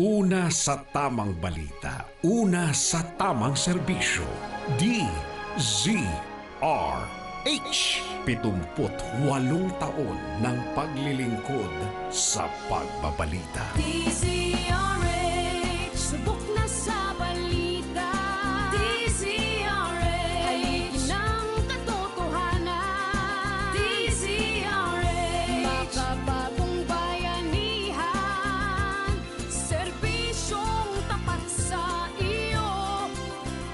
Una sa tamang balita, una sa tamang serbisyo. DZRH. 78 taon ng paglilingkod sa pagbabalita. DZRH, subok na sa balita. DZRH, haligi ng katotohanan. DZRH, makabagong bayanihan. Serbisyong tapat sa iyo.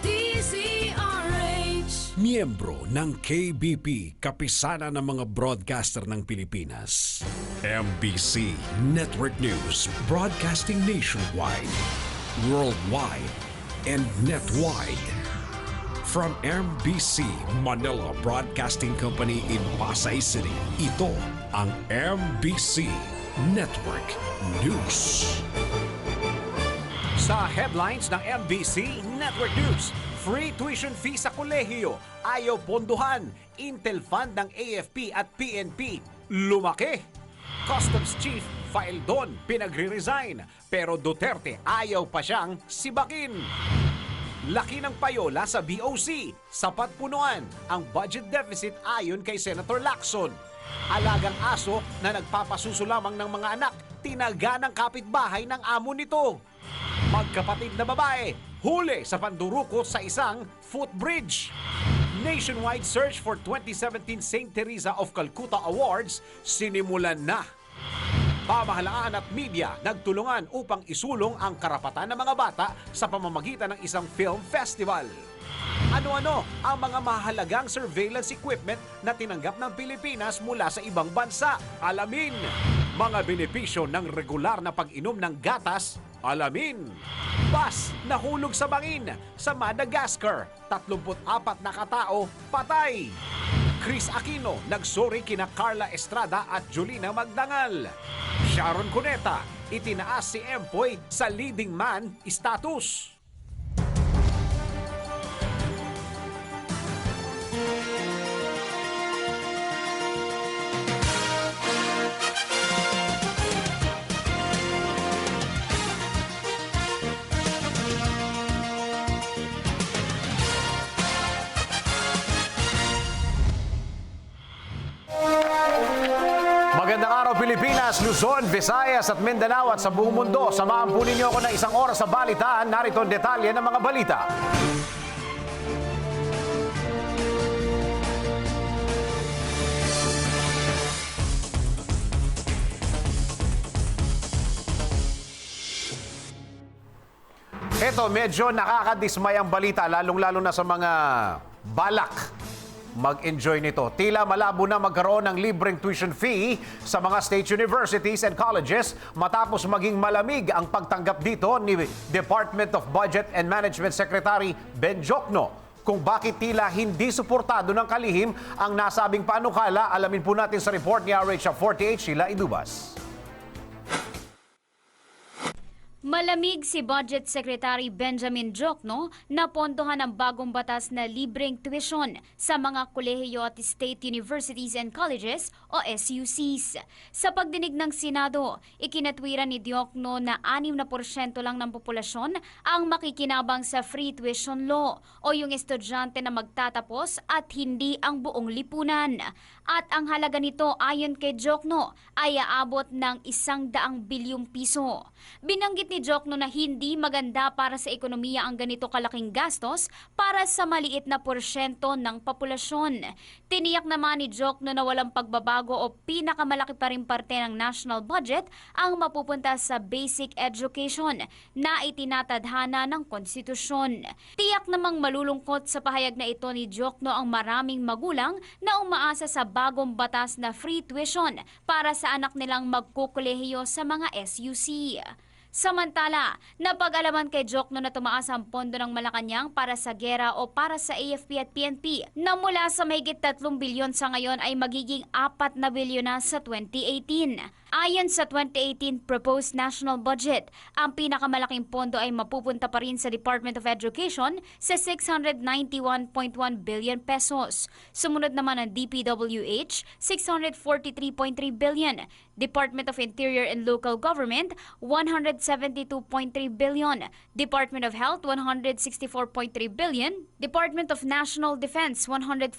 DZRH. Miyembro ng KBP, kapisanan ng mga broadcaster ng Pilipinas. MBC Network News, broadcasting nationwide, worldwide, and netwide. From MBC Manila Broadcasting Company in Pasay City, ito ang MBC Network News. Sa headlines ng MBC Network News, free tuition fee sa kolehiyo, ayaw ponduhan, Intel Fund ng AFP at PNP, lumaki. Customs Chief Faeldon pinagre-resign, pero Duterte ayaw pa siyang sibakin. Laki ng payola sa BOC, sapat punuan ang budget deficit ayon kay Senator Lacson. Alagang aso na nagpapasuso lamang ng mga anak, tinaga ng kapitbahay ng amo nito. Magkapatid na babae, huli sa pandurukot sa isang footbridge. Nationwide search for 2017 St. Teresa of Calcutta Awards sinimulan na. Pamahalaan at media nagtulungan upang isulong ang karapatan ng mga bata sa pamamagitan ng isang film festival. Ano-ano ang mga mahalagang surveillance equipment na tinanggap ng Pilipinas mula sa ibang bansa? Alamin. Mga benepisyo ng regular na pag-inom ng gatas? Alamin. Bus nahulog sa bangin sa Madagascar. 34 na katao patay. Chris Aquino nagsorry kina Carla Estrada at Julina Magdangal. Sharon Cuneta itinaas si Empoy sa leading man status. Magandang araw Pilipinas, Luzon, Visayas at Mindanao at sa buong mundo. Samahan po ninyo ako ng isang oras sa balitaan. Narito ang detalye ng mga balita. Ito, medyo nakakadismay ang balita, lalong-lalo na sa mga balak mag-enjoy nito. Tila malabo na magkaroon ng libreng tuition fee sa mga state universities and colleges matapos maging malamig ang pagtanggap dito ni Department of Budget and Management Secretary Ben Jocno. Kung bakit tila hindi suportado ng kalihim ang nasabing panukala, alamin po natin sa report ni RH48 Sheila Idubas. Malamig si Budget Secretary Benjamin Jocno na pondohan ang bagong batas na libreng tuition sa mga kolehiyo at state universities and colleges o SUCs. Sa pagdinig ng Senado, ikinatwiran ni Jocno na 6% lang ng populasyon ang makikinabang sa free tuition law o yung estudyante na magtatapos at hindi ang buong lipunan. At ang halaga nito ayon kay Jocno ay aabot ng 100 bilyong piso. Binanggit ni Jocno na hindi maganda para sa ekonomiya ang ganito kalaking gastos para sa maliit na porsyento ng populasyon. Tiniyak naman ni Jocno na walang pagbabago o pinakamalaki pa rin parte ng national budget ang mapupunta sa basic education na itinatadhana ng konstitusyon. Tiyak namang malulungkot sa pahayag na ito ni Jocno ang maraming magulang na umaasa sa bagong batas na free tuition para sa anak nilang magkukolehiyo sa mga SUC. Samantala, napag-alaman kay Jocno na tumaas ang pondo ng Malacanang para sa gera o para sa AFP at PNP na mula sa mahigit 3 bilyon sa ngayon ay magiging 4 na bilyon na sa 2018. Ayon sa 2018 proposed national budget, ang pinakamalaking pondo ay mapupunta pa rin sa Department of Education sa 691.1 billion pesos. Sumunod naman ang DPWH, 643.3 billion, Department of Interior and Local Government, 172.3 billion. Department of Health, 164.3 billion. Department of National Defense, 145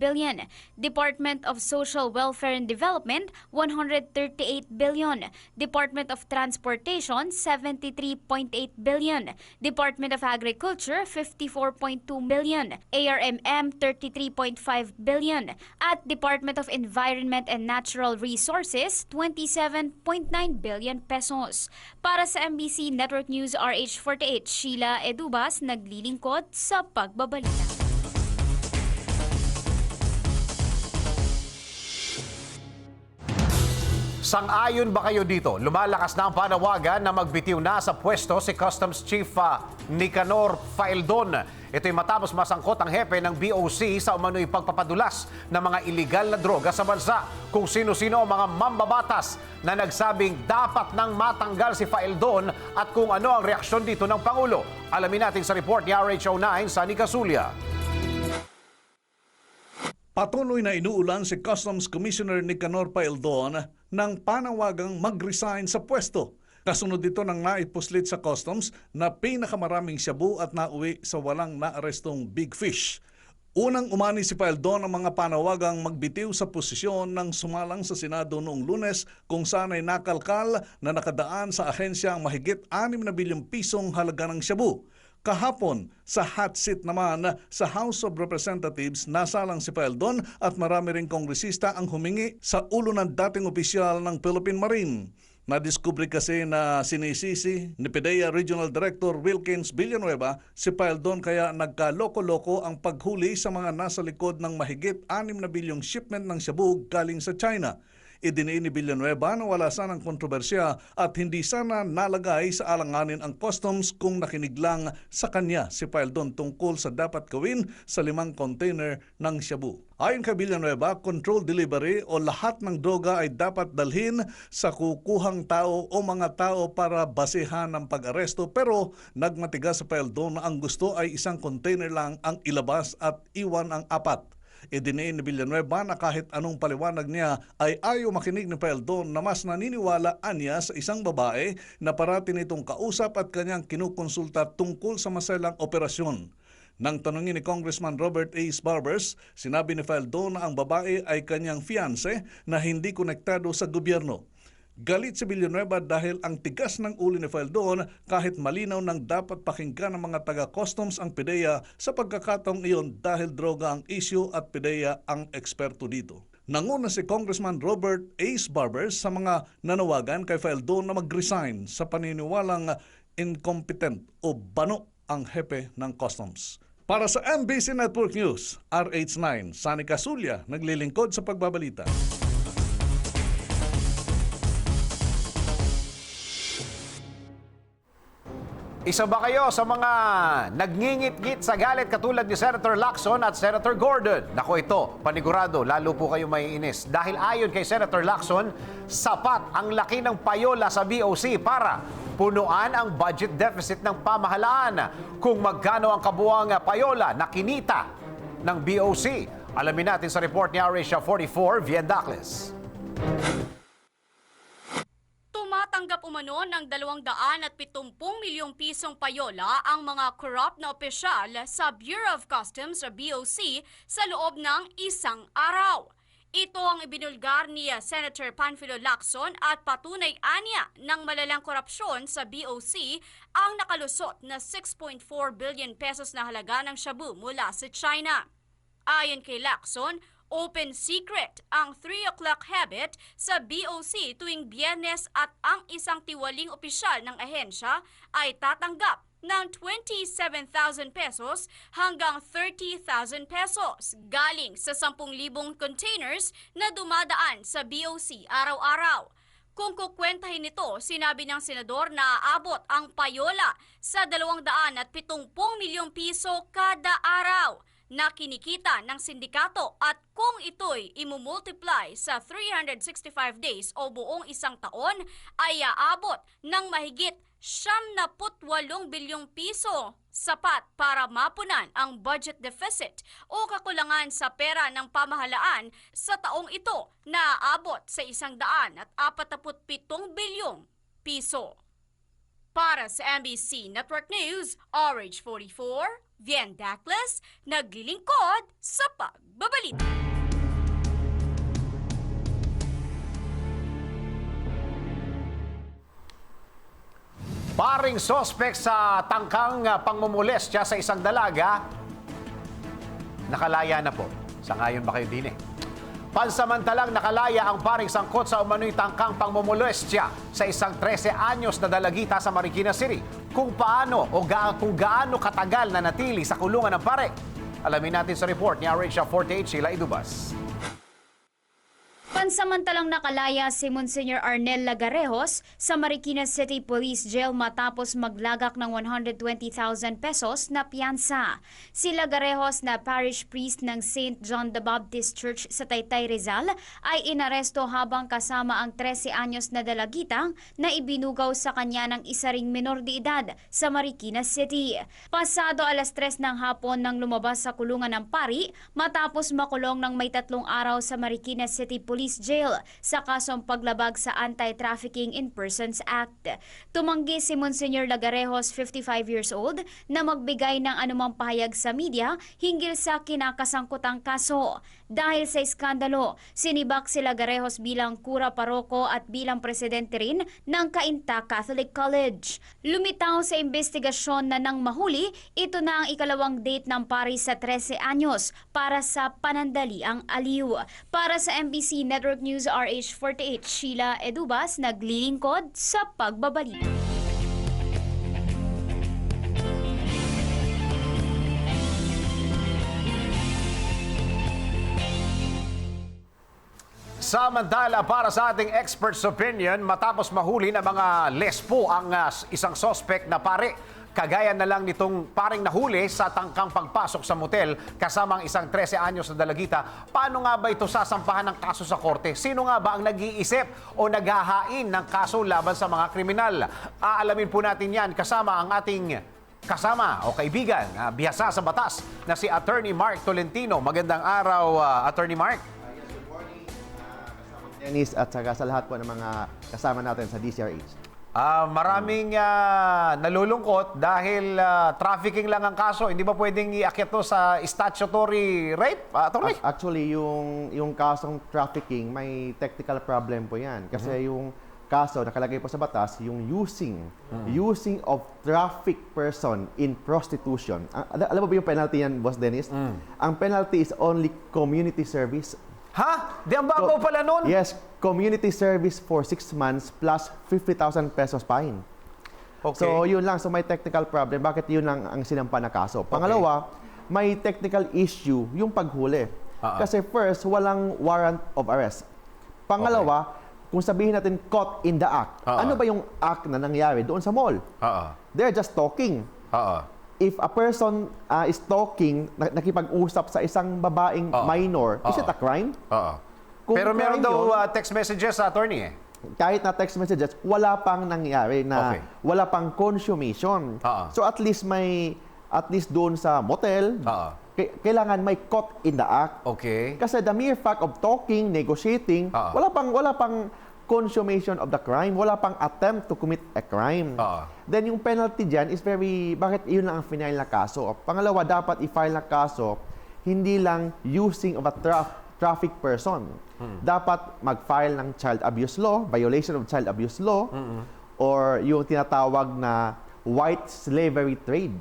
billion. Department of Social Welfare and Development, 138 billion. Department of Transportation, 73.8 billion. Department of Agriculture, 54.2 billion. ARMM, 33.5 billion. At Department of Environment and Natural Resources, 27.9 billion pesos. Para sa MBC Network News RH48, Sheila Edubas naglilingkod sa pagbabalita. Sang-ayon ba kayo dito? Lumalakas na ang panawagan na magbitiw na sa pwesto si Customs Chief Nicanor Faeldon. Ito'y matapos masangkot ang hepe ng BOC sa umano'y pagpapadulas ng mga iligal na droga sa bansa. Kung sino-sino ang mga mambabatas na nagsabing dapat nang matanggal si Faeldon at kung ano ang reaksyon dito ng Pangulo. Alamin natin sa report ni RH09 Sunny Casulia. Patuloy na inuulan si Customs Commissioner Nicanor Faeldon ng panawagang mag-resign sa pwesto. Kasunod dito ng naipuslit sa Customs na pinakamaraming shabu at nauwi sa walang naarestong big fish. Unang umani si Faeldon ang mga panawagang magbitiw sa posisyon ng sumalang sa Senado noong Lunes kung saan ay nakalkal na nakadaan sa ahensya ang mahigit 6 na bilyong pisong halaga ng shabu. Kahapon, sa hot seat naman sa House of Representatives, nasalang si Faeldon at marami ring kongresista ang humingi sa ulo ng dating opisyal ng Philippine Marine. Nadiskubre kasi na sinisisi ni PDEA Regional Director Wilkins Villanueva si Faeldon kaya nagkaloko-loko ang paghuli sa mga nasa likod ng mahigit 6 na bilyong shipment ng shabu galing sa China. Idiniin ni Villanueva na wala sanang kontrobersya at hindi sana nalagay sa alanganin ang customs kung nakinig lang sa kanya si Faeldon tungkol sa dapat gawin sa 5 container ng shabu. Ayon kay Villanueva, control delivery o lahat ng droga ay dapat dalhin sa kukuhang tao o mga tao para basehan ng pag-aresto pero nagmatigas sa Faeldon na ang gusto ay isang container lang ang ilabas at iwan ang 4. Idiniin ni Villanueva na kahit anong paliwanag niya ay ayaw makinig ni Faeldon na mas naniniwala niya sa isang babae na parati nitong kausap at kanyang kinukonsulta tungkol sa maselang operasyon. Nang tanungin ni Congressman Robert A. Barbers, sinabi ni Faeldon na ang babae ay kanyang fiancé na hindi konektado sa gobyerno. Galit si Villanueva dahil ang tigas ng ulo ni Faeldon kahit malinaw nang dapat pakinggan ng mga taga-customs ang PDEA sa pagkakataong iyon dahil droga ang issue at PDEA ang eksperto dito. Nanguna si Congressman Robert A. Barbers sa mga nanawagan kay Faeldon na mag-resign sa paniniwalang incompetent o bano ang hepe ng customs. Para sa MBC Network News, RH9, Sunny Casulia, naglilingkod sa pagbabalita. Isa ba kayo sa mga nagngingit-ngit sa galit katulad ni Senator Lacson at Senator Gordon? Nako ito, panigurado, lalo po kayo maiinis. Dahil ayon kay Senator Lacson, sapat ang laki ng payola sa BOC para punuan ang budget deficit ng pamahalaan. Kung magkano ang kabuang payola na kinita ng BOC. Alamin natin sa report ni Arisha 44, Viendacles. Tumatanggap umano ng 270 milyong pisong payola ang mga corrupt na opisyal sa Bureau of Customs o BOC sa loob ng isang araw. Ito ang ibinulgar ni Senator Panfilo Lacson at patunay anya ng malalang korupsyon sa BOC ang nakalusot na 6.4 billion pesos na halaga ng shabu mula sa China. Ayon kay Lacson, open secret ang 3 o'clock habit sa BOC tuwing Biyernes at ang isang tiwaling opisyal ng ahensya ay tatanggap ng 27,000 pesos hanggang 30,000 pesos galing sa 10,000 containers na dumadaan sa BOC araw-araw. Kung kukwentahin nito, sinabi ng senador na aabot ang payola sa 270 milyong piso kada araw na kinikita ng sindikato at kung ito'y imumultiply sa 365 days o buong isang taon ay aabot ng mahigit 78 bilyong piso sapat para mapunan ang budget deficit o kakulangan sa pera ng pamahalaan sa taong ito na aabot sa 147 bilyong piso. Para sa MBC Network News, RH44, Vien Dacles, naglilingkod sa pagbabalita. Paring sospek sa tangkang pangmumulestya sa isang dalaga, nakalaya na po. Sangayon ba kayo din eh? Pansamantalang nakalaya ang paring sangkot sa umano'y tangkang pangmumulestya sa isang 13 anyos na dalagita sa Marikina City. Kung paano o kung gaano katagal na natili sa kulungan ng pare. Alamin natin sa report ni RH48 Sheila Idubas. Pansamantalang nakalaya si Monsignor Arnel Lagarejos sa Marikina City Police Jail matapos maglagak ng 120,000 pesos na piyansa. Si Lagarejos na parish priest ng St. John the Baptist Church sa Taytay, Rizal ay inaresto habang kasama ang 13 anyos na dalagitang na ibinugaw sa kanya ng isa ring menor de edad sa Marikina City. Pasado alas 3 ng hapon nang lumabas sa kulungan ng pari matapos makulong ng may 3 araw sa Marikina City Police Jail sa kasong paglabag sa Anti-Trafficking in Persons Act. Tumanggi si Monsignor Lagarejos, 55 years old, na magbigay ng anumang pahayag sa media hinggil sa kinakasangkutang kaso. Dahil sa iskandalo, sinibak si Lagarejos bilang kura paroko at bilang presidente rin ng Cainta Catholic College. Lumitaw sa investigasyon na nang mahuli, ito na ang ikalawang date ng pari sa 13 anyos para sa panandaliang aliw. Para sa MBC Network News RH48, Sheila Edubas, naglilingkod sa pagbabalita. Samantala, para sa ating expert's opinion, matapos mahuli ng mga lespo ang isang suspect na pare, kagaya na lang nitong paring nahuli sa tangkang pagpasok sa motel kasamang isang 13 anyos na dalagita, paano nga ba ito sasampahan ng kaso sa korte? Sino nga ba ang nag-iisip o naghahain ng kaso laban sa mga kriminal? Aalamin po natin yan kasama ang ating kasama o kaibigan, bihasa sa batas na si Attorney Mark Tolentino. Magandang araw, Attorney Mark. Dennis at saka sa lahat po ng mga kasama natin sa DCRH. Maraming nalulungkot dahil trafficking lang ang kaso. Hindi ba pwedeng iakyat to sa statutory rape, Attorney? Actually, yung kasong trafficking, may technical problem po yan. Kasi yung kaso, nakalagay po sa batas, yung using of traffic person in prostitution. Alam mo ba yung penalty yan, Boss Dennis? Ang penalty is only community service. Ha? Di ang babaw pala nun? Yes, community service for 6 months plus 50,000 pesos fine. Okay. So, yun lang. So, may technical problem. Bakit yun lang ang sinampa na kaso? Pangalawa, may technical issue yung paghuli. Kasi first, walang warrant of arrest. Pangalawa, kung sabihin natin caught in the act, ano ba yung act na nangyari doon sa mall? They're just talking. If a person is talking, nakipag-usap sa isang babaeng minor, is it a crime? Kung Pero meron crime daw yun, text messages, Attorney eh. kahit na text messages, wala pang nangyari na wala pang consummation. So at least doon sa motel, kailangan may caught in the act. Okay. Kasi the mere fact of talking, negotiating, wala pang consummation of the crime, wala pang attempt to commit a crime. Then yung penalty dyan is bakit yun lang ang final na kaso? Pangalawa, dapat i-file na kaso, hindi lang using of a traffic person. Dapat mag-file ng child abuse law, violation of child abuse law, or yung tinatawag na white slavery trade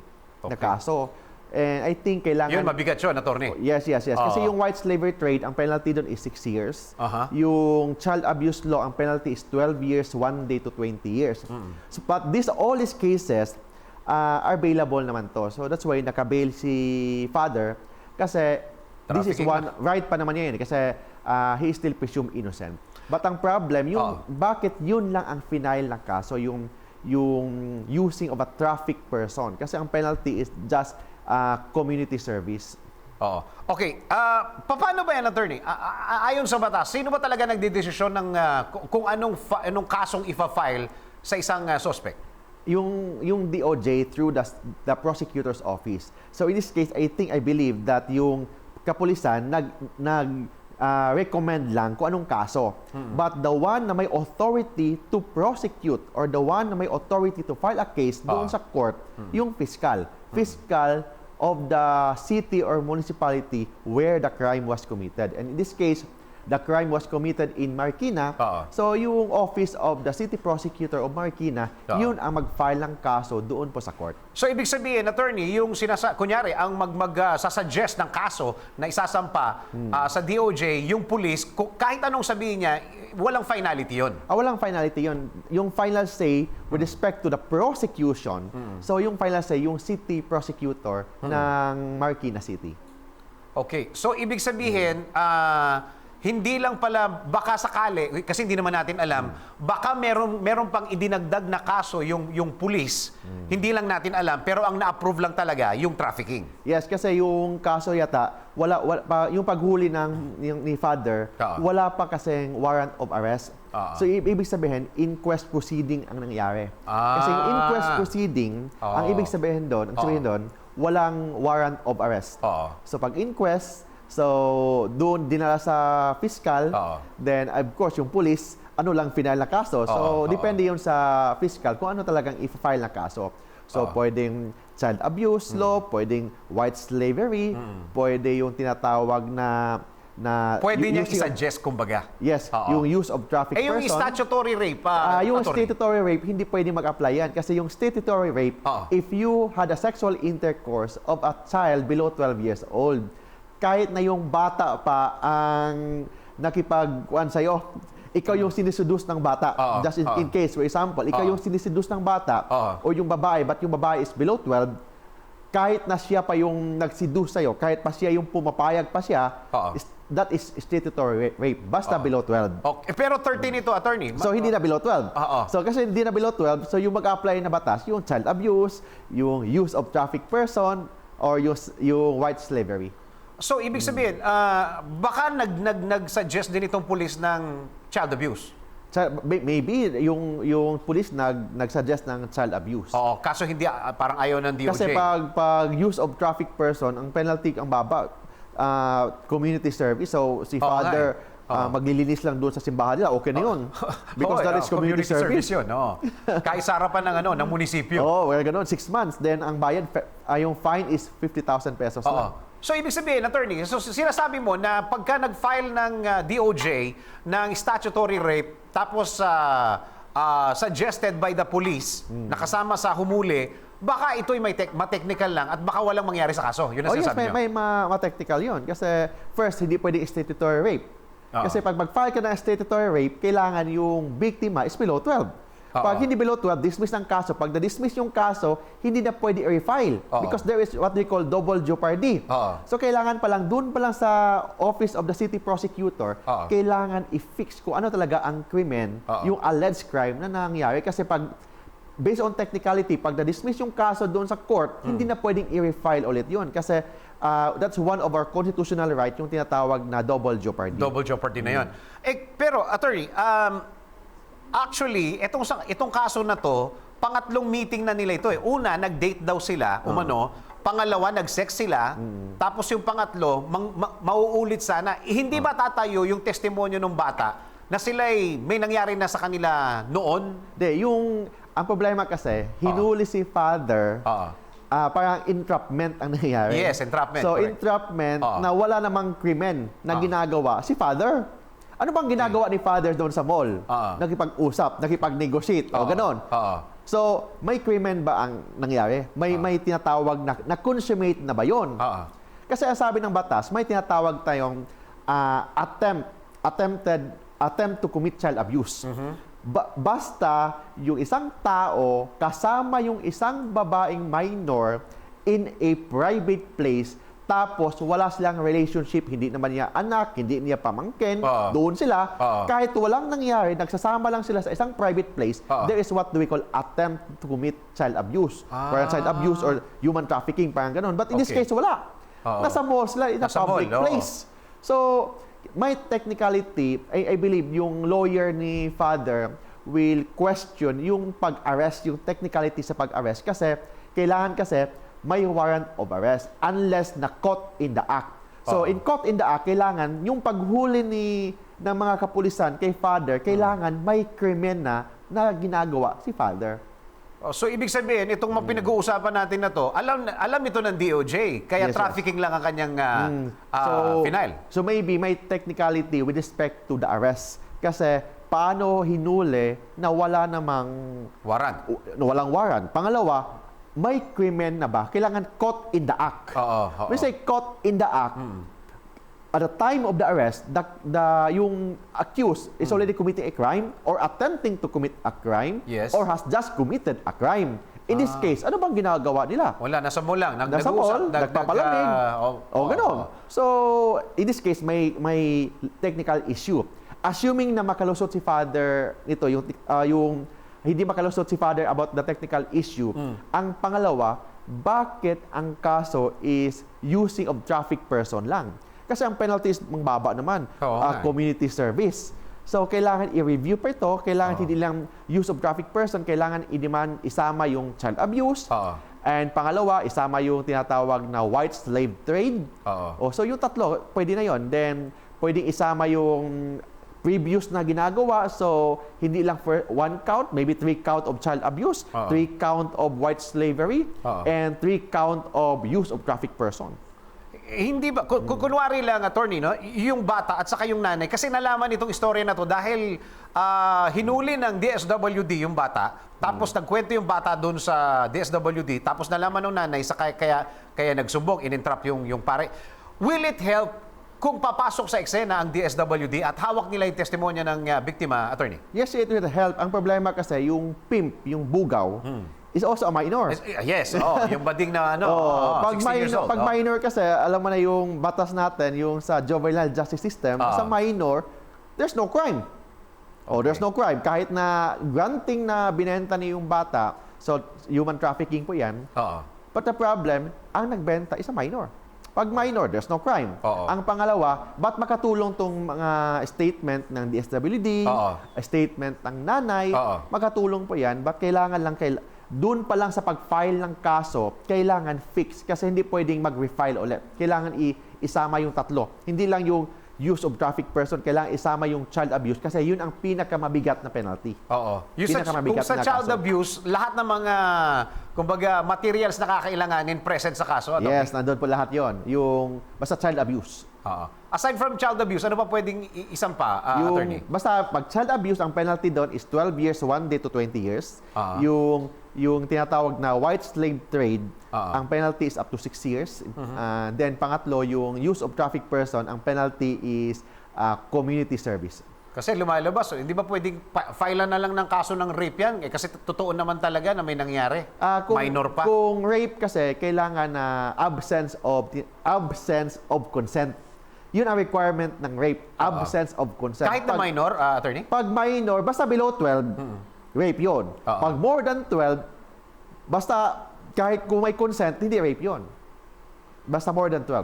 na kaso. And I think kailangan... Yun, mabigat yun, Attorney. Yes. Kasi yung white slavery trade, ang penalty doon is 6 years. Yung child abuse law, ang penalty is 12 years, 1 day to 20 years. So, but all these cases are bailable naman to. So that's why nakabail si father. Kasi this is one, right pa naman niya yun. Kasi he is still presumed innocent. But ang problem, bakit yun lang ang final na kaso, yung using of a traffic person. Kasi ang penalty is just community service. Okay. Paano ba yan, Attorney? Ayon sa batas, sino ba talaga nagdidesisyon ng kung anong kasong ifa-file sa isang suspect? yung DOJ through the prosecutor's office. So in this case, I believe that yung kapulisan recommend lang kung anong kaso. But the one na may authority to prosecute or the one na may authority to file a case doon sa court, yung fiscal. Fiscal of the city or municipality where the crime was committed. And in this case, the crime was committed in Marikina. So yung office of the city prosecutor of Marikina, yun ang mag-file ng kaso doon po sa court. So ibig sabihin, attorney, yung kunyari ang sasuggest ng kaso na isasampa sa DOJ, yung police, kahit anong sabihin niya, walang finality yun. Walang finality yun. Yung final say with respect to the prosecution, so yung final say, yung city prosecutor ng Marikina City. Okay. So ibig sabihin, hindi lang pala baka sakali, kasi hindi naman natin alam, baka meron pang idinagdag na kaso yung police, hindi lang natin alam, pero ang na-approve lang talaga yung trafficking. Yes, kasi yung kaso yata, yung paghuli ni father, wala pa kasing warrant of arrest. So ibig sabihin, inquest proceeding ang nangyari. Kasi yung inquest proceeding, ang ibig sabihin doon, walang warrant of arrest. So pag inquest, so, doon dinala sa fiscal, then of course yung police, lang final na kaso. So, depende yun sa fiscal kung ano talagang i-file na kaso. So, pwedeng child abuse law, pwedeng white slavery, pwede yung tinatawag na pwede niyang i-suggest, kumbaga. Yes, yung use of traffic yung person. statutory rape, yung statutory rape, hindi pwede mag-apply yan. Kasi yung statutory rape, if you had a sexual intercourse of a child below 12 years old, kahit na yung bata pa ang nakipagkuhan sa'yo, ikaw yung siniseduce ng bata. Just in case, for example, ikaw yung siniseduce ng bata o yung babae, but yung babae is below 12, kahit na siya pa yung nagseduce sa'yo, kahit pa siya yung pumapayag pa siya, that is statutory rape. Basta below 12. Okay. Pero 13 ito, attorney. So, hindi na below 12. So, kasi hindi na below 12, so yung mag-apply na batas, yung child abuse, yung use of traffic person, or yung white slavery. So, ibig sabihin, baka nag-suggest din itong police ng child abuse. Maybe yung police nag-suggest ng child abuse. Kaso hindi, parang ayaw ng DOJ. Kasi pag use of traffic person, ang penalty ang baba, community service. So, si father maglilinis lang doon sa simbahan nila, okay na yun. Because that is community service. Yun, kahit sa harapan ng munisipyo. Ganun, 6 months. Then, ang bayad, yung fine is 50,000 pesos lang. So, ibig sabihin, attorney, so sinasabi mo na pagka nag-file ng DOJ ng statutory rape, tapos suggested by the police, nakasama sa humuli, baka ito'y ma-technical lang at baka walang mangyari sa kaso. Yun ang sinasabi may nyo. ma-technical yun. Kasi first, hindi pwedeng statutory rape. Kasi pag mag-file ka ng statutory rape, kailangan yung biktima is below 12. Pag hindi below 12, dismiss ng kaso. Pag na-dismiss yung kaso, hindi na pwede i-refile. Because there is what we call double jeopardy. So, kailangan pa lang, dun pa lang sa Office of the City Prosecutor, kailangan i-fix kung ano talaga ang krimen, yung alleged crime na nangyari. Kasi pag, based on technicality, pag na-dismiss yung kaso doon sa court, hindi na pwedeng i-refile ulit yun. Kasi that's one of our constitutional right, yung tinatawag na double jeopardy. Double jeopardy na yun. Pero, attorney, actually, itong kaso na to, pangatlong meeting na nila ito. Una, nag-date daw sila, Pangalawa, nag-sex sila. Tapos yung pangatlo, mauulit sana. Hindi ba tatayo yung testimonyo ng bata na sila may nangyari na sa kanila noon? Ang problema kasi, hinuli si father, parang entrapment ang nangyari. Yes, entrapment. So, correct. entrapment na wala namang krimen na ginagawa si father. Ano bang ginagawa ni father doon sa mall? Nakipag-usap, nakipag-negotiate, o ganon. So, may krimen ba ang nangyari? May tinatawag na consummate na ba yun? Kasi ang sabi ng batas, may tinatawag tayong attempt to commit child abuse. Basta yung isang tao kasama yung isang babaeng minor in a private place, tapos wala silang relationship, hindi naman niya anak, hindi niya pamangkin, doon sila, kahit walang nangyari, nagsasama lang sila sa isang private place, there is what we call attempt to commit child abuse. Parang child abuse or human trafficking, parang ganun. But in this case, wala. Nasa mall sila, in a public place. So, may technicality, I believe, yung lawyer ni father will question yung pag-arrest, yung technicality sa pag-arrest kasi kailangan may warrant of arrest unless na caught in the act. So in caught in the act, kailangan yung paghuli ng mga kapulisan kay father, kailangan may krimen na ginagawa si father. So ibig sabihin, itong mga pinag-uusapan natin na to, alam ito ng DOJ, kaya Yes, sir. trafficking lang ang kanyang final. So maybe may technicality with respect to the arrest. Kasi paano hinuli na wala namang Warrant. walang warrant. Pangalawa, may krimen na ba? Kailangan caught in the act. Oo. When we say caught in the act, at the time of the arrest, yung accused is already committing a crime or attempting to commit a crime Yes. or has just committed a crime. In this case, ano bang ginagawa nila? Wala, nasa mall lang. Nasa mall, nagpapalamig. Ganon. So, in this case, may technical issue. Assuming na makalusot si father nito, yung hindi makalusot si father about the technical issue, ang pangalawa, bakit ang kaso is using of traffic person lang? Kasi ang penalty is mababa naman, community service. So, kailangan i-review pa ito, kailangan hindi lang use of traffic person, kailangan isama yung child abuse, and pangalawa, isama yung tinatawag na white slave trade. So, yung tatlo, pwede na yon. Then, pwedeng isama yung previous na ginagawa. So, hindi lang for 1 count, maybe 3 count of child abuse, 3 count of white slavery, and 3 count of use of traffic person. Hindi ba, kunwari lang, attorney, no? Yung bata at saka yung nanay, kasi nalaman itong istorya na to dahil hinuli ng DSWD yung bata, tapos nagkwento yung bata doon sa DSWD, tapos nalaman ng nanay, kaya nagsumbong, in-entrap yung pare. Will it help kung papasok sa eksena ang DSWD at hawak nila yung testimonya ng biktima, attorney? Yes, it will help. Ang problema kasi, yung pimp, yung bugaw, is also a minor. Yes, yung bading na 16 years old. Pag minor kasi, alam mo na yung batas natin, yung sa juvenile justice system, sa minor, there's no crime. There's no crime. Kahit na granting na binenta niya yung bata, so human trafficking po yan. But the problem, ang nagbenta is a minor. Pag minor, there's no crime. Ang pangalawa, ba't makatulong tong mga statement ng DSWD, statement ng nanay, makatulong po yan, ba't kailangan lang doon pa lang sa pag-file ng kaso, kailangan fix kasi hindi pwedeng mag-refile ulit. Kailangan isama yung tatlo. Hindi lang yung use of traffic person, kailangan isama yung child abuse kasi yun ang pinakamabigat na penalty. Kung sa child abuse, lahat ng mga kumbaga materials na kakailanganin present sa kaso. Yes, nandun po lahat yon. Yung basta child abuse. Aside from child abuse, ano pa pwedeng isampa, attorney? Basta pag child abuse, ang penalty doon is 12 years, 1 day to 20 years. Yung tinatawag na white slave trade, ang penalty is up to 6 years. Then pangatlo, yung use of traffic person, ang penalty is community service. Kasi lumalabas, hindi ba pwedeng file na lang ng kaso ng rape yan? Kasi totoo naman talaga na may nangyari. Minor pa. Kung rape kasi, kailangan na absence of consent. Yun ang requirement ng rape, absence of consent. Kahit na minor, attorney? Pag minor, basta below 12, rape yun. Pag more than 12, basta kahit kung may consent, hindi rape yun. Basta more than 12.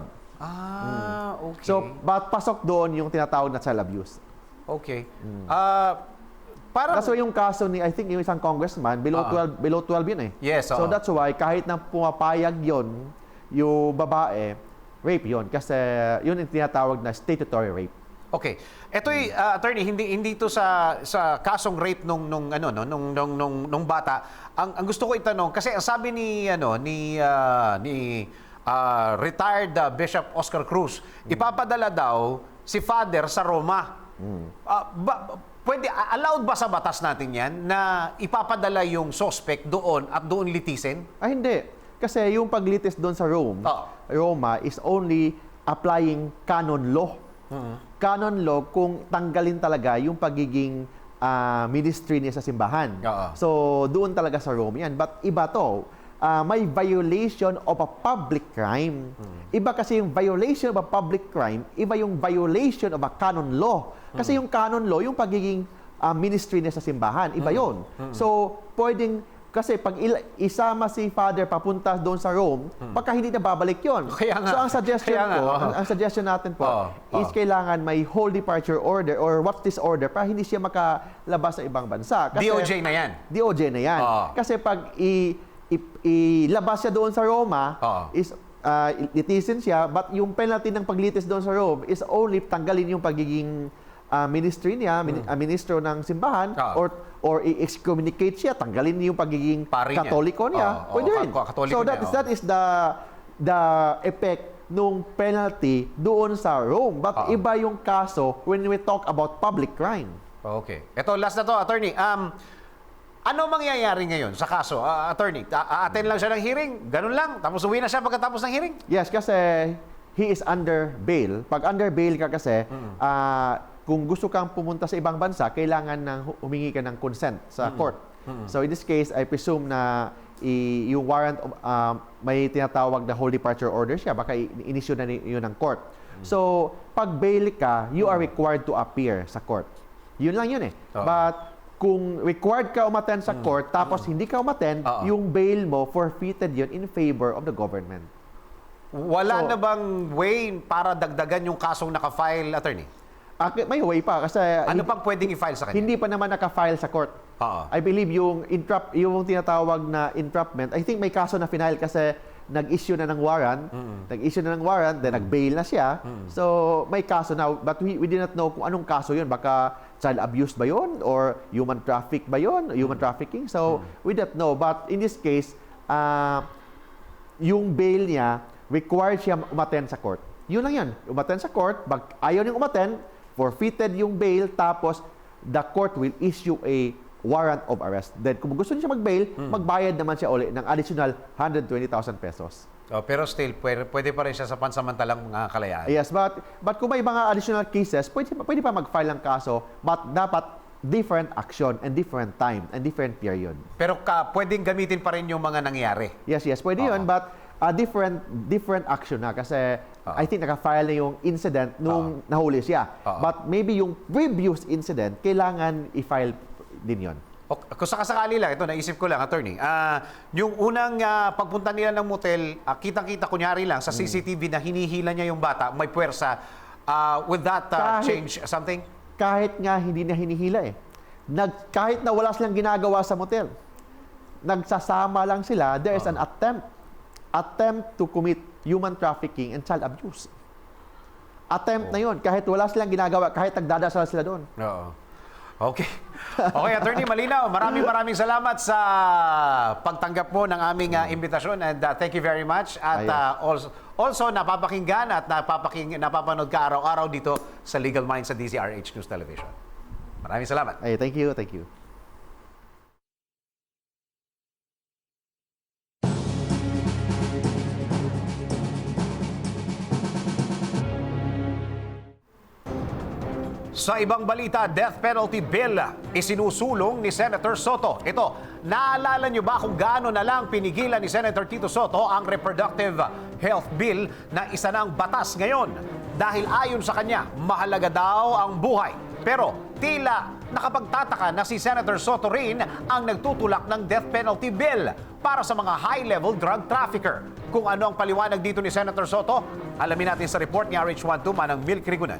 Okay. So, pasok doon yung tinatawag na child abuse. Okay. Parang, Kaso yung kaso ni, I think, yung isang congressman, below 12 yun eh. Yes, So that's why, kahit na pumapayag yun, yung babae, rape yun. Kasi yun yung tinatawag na statutory rape. okay. Eto'y, attorney, hindi ito sa kasong rape nung bata. Ang gusto ko itanong, kasi ang sabi ni retired Bishop Oscar Cruz, ipapadala daw si father sa Roma. Allowed ba sa batas natin yan na ipapadala yung suspect doon at doon litisin? Hindi. Kasi yung paglitis doon sa Roma is only applying canon law. Canon law kung tanggalin talaga yung pagiging ministry niya sa simbahan. So, doon talaga sa Rome yan. But iba to. May violation of a public crime. Iba kasi yung violation of a public crime, iba yung violation of a canon law. Kasi yung canon law, yung pagiging ministry niya sa simbahan, iba yon. So, pwedeng Kasi pag isama si father papunta doon sa Rome, pagka hindi na babalik yun. Kaya nga. So ang suggestion Kaya nga, ko, oo. ang suggestion natin po, Oo. is kailangan may whole departure order or what's this order para hindi siya makalabas sa ibang bansa. Kasi, DOJ na yan. DOJ na yan. Oo. Kasi pag ilabas siya doon sa Roma, Oo. is litisin siya, but yung penalty ng paglitis doon sa Rome is only tanggalin yung pagiging ministry niya, ministro ng simbahan, Oo. or i-excommunicate siya, tanggalin yung pagiging Pari niya. katoliko niya. Oo, Pwede rin. katoliko So niya, that is the effect nung penalty doon sa Rome. But Oo. iba yung kaso when we talk about public crime. Okay. Ito, last na to, attorney. Ano mangyayari ngayon sa kaso? Attorney, attend lang siya ng hearing? Ganun lang? Tapos uwi na siya pagkatapos ng hearing? Yes, kasi he is under bail. Pag under bail ka kasi, kung gusto kang pumunta sa ibang bansa, kailangan humingi ka ng consent sa court. So in this case, I presume na yung warrant, may tinatawag na whole departure order siya. Baka in-issue na yun ng court. So pag bail ka, you are required to appear sa court. Yun lang yun eh. But kung required ka umattend sa court, tapos hindi ka umattend, yung bail mo, forfeited yun in favor of the government. Wala So, na bang way para dagdagan yung kasong naka-file, attorney? May way pa kasi Ano pang pwedeng i-file sa kanya? hindi pa naman naka-file sa court. Oo. I believe yung tinatawag na entrapment, I think may kaso na final kasi nag-issue na ng warrant, then nag-bail na siya. So may kaso na, but we did not know kung anong kaso yun. Baka child abuse ba yun or human traffic ba yun, human trafficking. So we don't know, but in this case, yung bail niya required siya umattend sa court. Yun lang yan, umattend sa court, ayaw niyang umattend, forfeited yung bail, tapos the court will issue a warrant of arrest. Then kung gusto niya mag-bail, magbayad naman siya ulit ng additional 120,000 pesos. Pero still, pwede pa rin siya sa pansamantalang kalayaan. Yes, but kung may mga additional cases, pwede pa mag-file ng kaso, but dapat different action and different time and different period. Pero pwedeng gamitin pa rin yung mga nangyari. Yes, pwede yun, but different action na kasi I think naka-file na yung incident nung nahuli siya. But maybe yung previous incident, kailangan i-file din yun. Kung sakasakali lang, ito naisip ko lang, attorney. Yung unang pagpunta nila ng motel, kitang-kita kunyari lang sa CCTV na hinihila niya yung bata, may puwersa. Would that change something? Kahit nga hindi na hinihila eh. Kahit na wala silang ginagawa sa motel, nagsasama lang sila, there is an attempt to commit human trafficking and child abuse. Attempt na yun. Kahit wala silang ginagawa, kahit nagdadasal sila doon. Oo. Okay. Okay, attorney, malinaw. Maraming salamat sa pagtanggap mo ng aming imbitasyon and thank you very much. At also, napapakinggan at napapanood ka araw-araw dito sa Legal Minds sa DZRH News Television. Maraming salamat. Ay, thank you. Sa ibang balita, death penalty bill isinusulong ni Senator Soto. Ito, naalala niyo ba kung gaano na lang pinigilan ni Senator Tito Soto ang reproductive health bill na isa ng batas ngayon? Dahil ayon sa kanya, mahalaga daw ang buhay. Pero tila nakapagtataka na si Senator Soto rin ang nagtutulak ng death penalty bill para sa mga high-level drug trafficker. Kung ano ang paliwanag dito ni Senator Soto, alamin natin sa report ni RH12 Manang Milk Rigunan.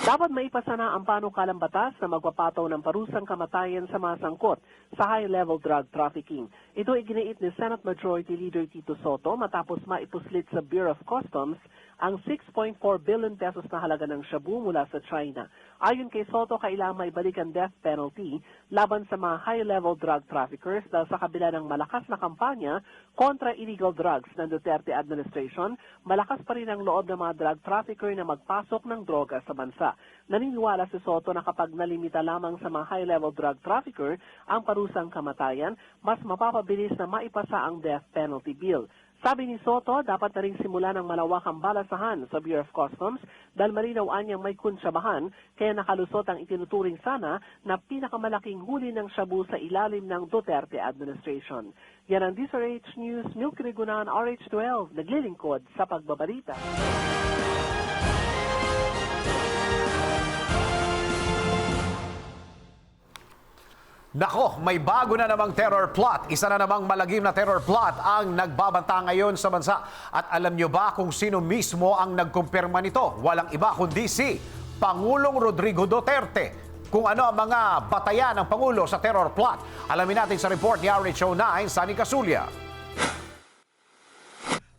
Dapat maipasa na ang panukalang batas na magpapataw ng parusang kamatayan sa mga sangkot sa high-level drug trafficking. Ito iginiit ni Senate Majority Leader Tito Soto matapos maipuslit sa Bureau of Customs ang 6.4 billion pesos na halaga ng shabu mula sa China. Ayon kay Soto, kailangan maibalik ang death penalty laban sa mga high-level drug traffickers dahil sa kabila ng malakas na kampanya kontra illegal drugs ng Duterte administration, malakas pa rin ang loob ng mga drug trafficker na magpasok ng droga sa bansa. Naniniwala si Soto na kapag nalimita lamang sa mga high-level drug trafficker ang parusang kamatayan, mas mapapabilis na maipasa ang death penalty bill. Sabi ni Soto, dapat na rin simula ng malawakang balasahan sa Bureau of Customs dahil malinaw anyang may kunsyabahan kaya nakalusot ang itinuturing sana na pinakamalaking huli ng shabu sa ilalim ng Duterte administration. Yan ang DZRH News, Milk Rigunan, RH12, naglilingkod sa pagbabalita. Nako, may bago na namang terror plot. Isa na namang malagim na terror plot ang nagbabanta ngayon sa bansa. At alam nyo ba kung sino mismo ang nagkumpirma nito? Walang iba kundi si Pangulong Rodrigo Duterte. Kung ano ang mga batayan ng Pangulo sa terror plot, alamin natin sa report ni RHO9, Sunny Casulia.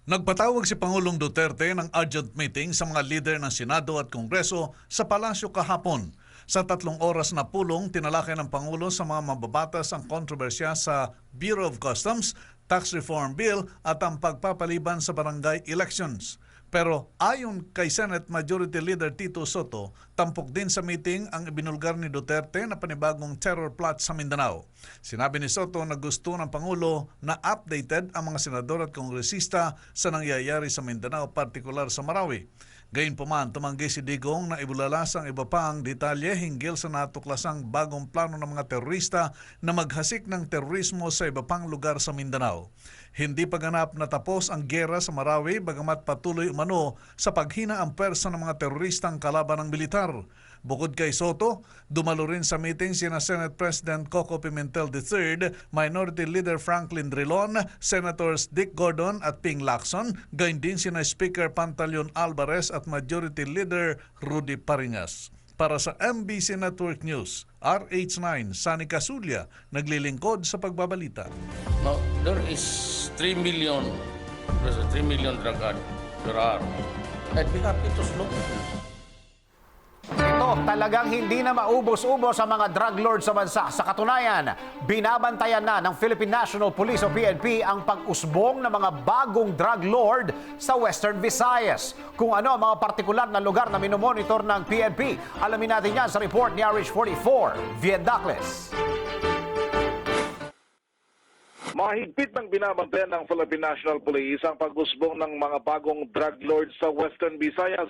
Nagpatawag si Pangulong Duterte ng urgent meeting sa mga lider ng Senado at Kongreso sa palasyo kahapon. Sa 3 oras na pulong, tinalakay ng Pangulo sa mga mababatas ang kontrobersya sa Bureau of Customs, Tax Reform Bill at ang pagpapaliban sa barangay elections. Pero ayon kay Senate Majority Leader Tito Soto, tampok din sa meeting ang ibinulgar ni Duterte na panibagong terror plot sa Mindanao. Sinabi ni Soto na gusto ng Pangulo na updated ang mga senador at kongresista sa nangyayari sa Mindanao, partikular sa Marawi. Gayunpaman, tumanggi si Digong na ibulalas ang iba pang detalye hinggil sa natuklasang bagong plano ng mga terorista na maghasik ng terorismo sa iba pang lugar sa Mindanao. Hindi pa ganap na tapos ang giyera sa Marawi bagamat patuloy umano sa paghina ang pwersa ng mga teroristang kalaban ng militar. Bukod kay Soto, dumalo rin sa meeting sina Senate President Coco Pimentel III, Minority Leader Franklin Drilon, Senators Dick Gordon at Ping Lacson, gayon din sina Speaker Pantaleon Alvarez at Majority Leader Rudy Paringas. Para sa MBC Network News, RH9, Sunny Casulia, naglilingkod sa pagbabalita. Now, there is 3 million drug addicts per hour. I'd be happy to slow. Ito, talagang hindi na maubos-ubos ang mga drug lord sa bansa. Sa katunayan, binabantayan na ng Philippine National Police o PNP ang pag-usbong ng mga bagong drug lord sa Western Visayas. Kung ano ang mga partikular na lugar na minomonitor ng PNP, alamin natin yan sa report ni RH44, Vien Dacles. Mahigpit ng binabantayan ng Philippine National Police ang pag-usbong ng mga bagong drug lords sa Western Visayas.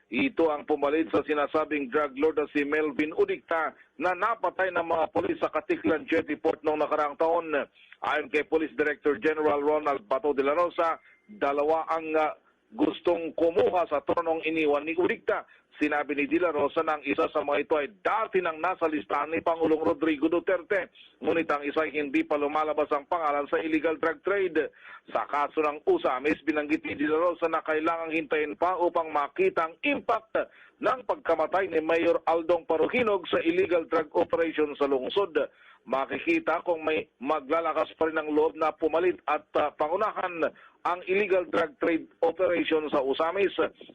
Ito ang pumalit sa sinasabing drug lord na si Melvin Udicta na napatay ng mga polis sa Katiklan Jetty Port noong nakaraang taon. Ayon kay Police Director General Ronald Bato de la Rosa, 2 ang gustong kumuha sa tronong iniwan ni Udicta. Sinabi ni De La Rosa na ang isa sa mga ito ay dati nang nasa listahan ni Pangulong Rodrigo Duterte. Ngunit ang isa ay hindi pa lumalabas ang pangalan sa illegal drug trade. Sa kaso ng Usamis, binanggit ni De La Rosa na kailangang hintayin pa upang makita ang impact ng pagkamatay ni Mayor Aldong Paruhinog sa illegal drug operation sa lungsod. Makikita kung may maglalakas pa rin ang loob na pumalit at pangunahan ang illegal drug trade operation sa Usamis,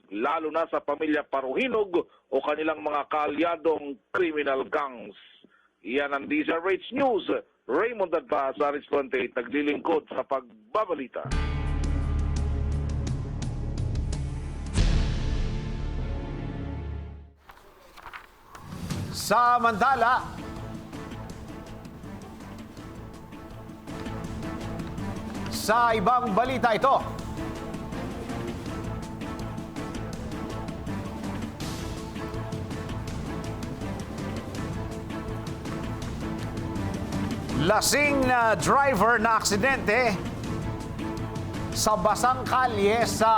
lalo na sa pamilya Paruhinog o kanilang mga kaalyadong criminal gangs. Yan ang DZRH News. Raymond Advaz, RH28, naglilingkod sa pagbabalita. Samantala, sa ibang balita ito, lasing na driver na aksidente sa basang kalye sa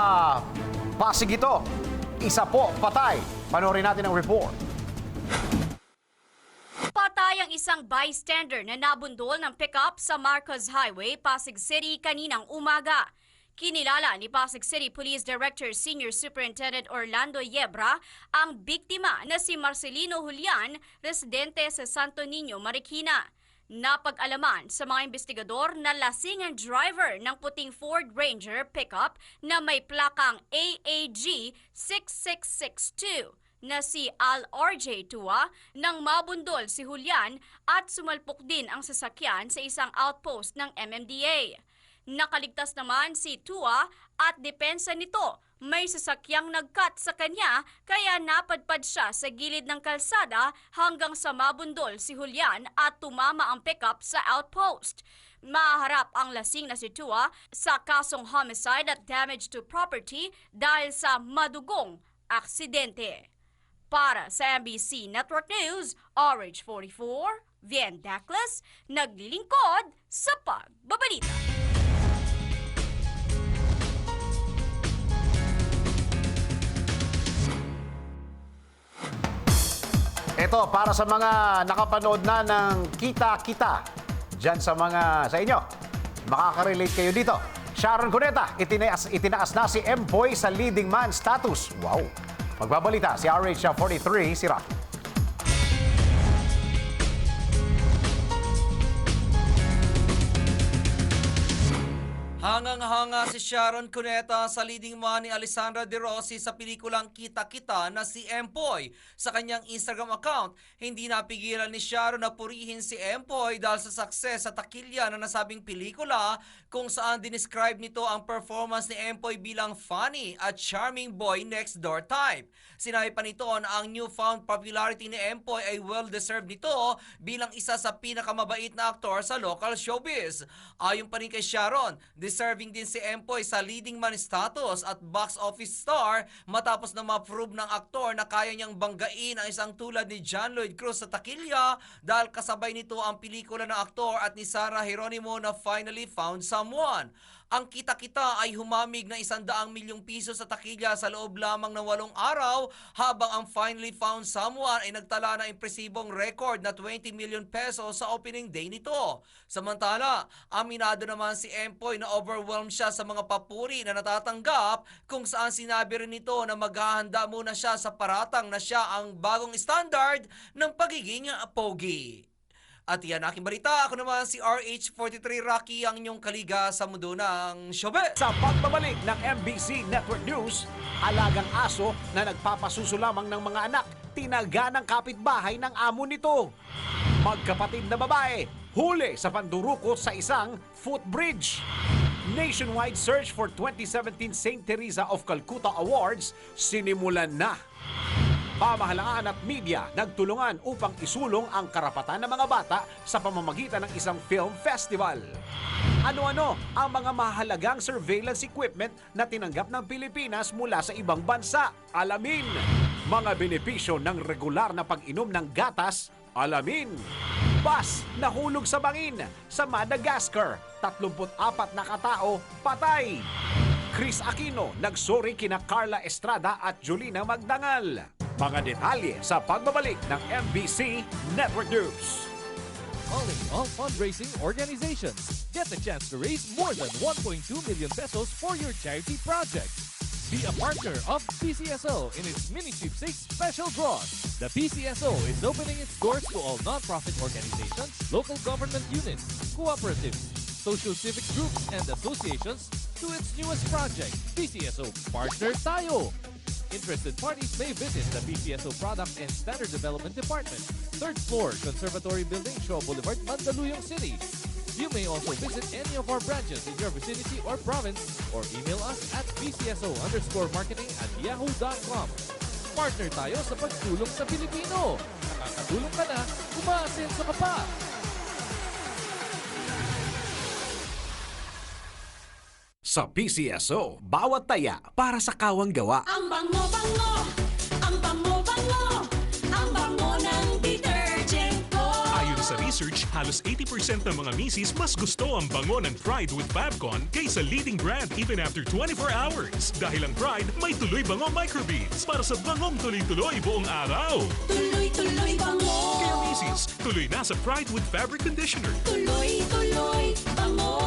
Pasig ito. Isa po patay. Panoorin natin ang report. Patay ang isang bystander na nabundol ng pickup sa Marcos Highway, Pasig City kaninang umaga. Kinilala ni Pasig City Police Director Senior Superintendent Orlando Yebra ang biktima na si Marcelino Julian, residente sa Santo Niño, Marikina. Napag-alaman sa mga investigador na lasing ang driver ng puting Ford Ranger pickup na may plakang AAG 6662 na si Al RJ Tua nang mabundol si Julian at sumalpok din ang sasakyan sa isang outpost ng MMDA. Nakaligtas naman si Tua at depensa nito, may sasakyang nagkat sa kanya kaya napadpad siya sa gilid ng kalsada hanggang sa mabundol si Julian at tumama ang pickup sa outpost. Maharap ang lasing na si Tua sa kasong homicide at damage to property dahil sa madugong aksidente. Para sa MBC Network News, RH44, Vien Dacles, naglilingkod sa pagbabalita. Ito, para sa mga nakapanood na ng Kita-Kita, dyan sa inyo, makaka-relate kayo dito. Sharon Cuneta, itinaas na si Empoy sa leading man status. Wow! Magbabalita si RH43, si Rocky. Hangang-hanga si Sharon Cuneta sa leading man ni Alessandra De Rossi sa pelikulang Kita-Kita na si Empoy. Sa kanyang Instagram account, hindi napigilan ni Sharon na purihin si Empoy dahil sa success sa takilya na nasabing pelikula kung saan dinescribe nito ang performance ni Empoy bilang funny at charming boy next door type. Sinabi pa nito na ang newfound popularity ni Empoy ay well-deserved nito bilang isa sa pinakamabait na aktor sa local showbiz. Ayon pa rin kay Sharon, deserving din si Empoy sa leading man status at box office star matapos na ma-prove ng aktor na kaya niyang banggain ang isang tulad ni John Lloyd Cruz sa takilya dahil kasabay nito ang pelikula ng aktor at ni Sarah Geronimo na Finally Found Someone. Ang Kita-Kita ay humamig na 100 milyong piso sa takilya sa loob lamang ng 8 araw habang ang Finally Found Someone ay nagtala ng impresibong record na 20 million pesos sa opening day nito. Samantala, aminado naman si Empoy na overwhelmed siya sa mga papuri na natatanggap kung saan sinabi rin nito na maghahanda muna siya sa paratang na siya ang bagong standard ng pagiging pogi. At yan aking balita. Ako naman si RH43 Rocky, ang inyong kaliga sa mundo ng showbiz. Sa pagbabalik ng MBC Network News, alagang aso na nagpapasuso lamang ng mga anak, tinaga ng kapitbahay ng amo nito. Magkapatid na babae, huli sa pandurukot sa isang footbridge. Nationwide search for 2017 St. Teresa of Calcutta Awards sinimulan na. Pamahalaan at media nagtulungan upang isulong ang karapatan ng mga bata sa pamamagitan ng isang film festival. Ano-ano ang mga mahalagang surveillance equipment na tinanggap ng Pilipinas mula sa ibang bansa? Alamin. Mga benepisyo ng regular na pag-inom ng gatas? Alamin. Bus nahulog sa bangin sa Madagascar. 34 na katao patay. Chris Aquino nagsorry kina Carla Estrada at Julina Magdangal. Mga detalye sa pagbabalik ng MBC Network News. Calling all fundraising organizations. Get the chance to raise more than 1.2 million pesos for your charity project. Be a partner of PCSO in its mini sweepstakes special draws. The PCSO is opening its doors to all non-profit organizations, local government units, cooperatives, social civic groups, and associations to its newest project, PCSO Partner Tayo. Interested parties may visit the PCSO Product and Standard Development Department, 3rd floor, Conservatory Building, Shaw Boulevard, Mandaluyong City. You may also visit any of our branches in your vicinity or province or email us at pcso_marketing@yahoo.com. Partner tayo sa pagtulong sa Pilipino. Nakakatulong ka na, umaasenso ka pa. Sa PCSO, bawat taya para sa kawang gawa. Ang bango-bango, ang bango-bango, ang bango ng detergent ko. Ayon sa research, halos 80% ng mga misis mas gusto ang bango ng Pride with Fabcon kaysa leading brand even after 24 hours. Dahil ang Pride may tuloy bango microbeads para sa bangong tuloy-tuloy buong araw. Tuloy-tuloy bango. Kaya misis, tuloy na sa Pride with Fabric Conditioner. Tuloy-tuloy bango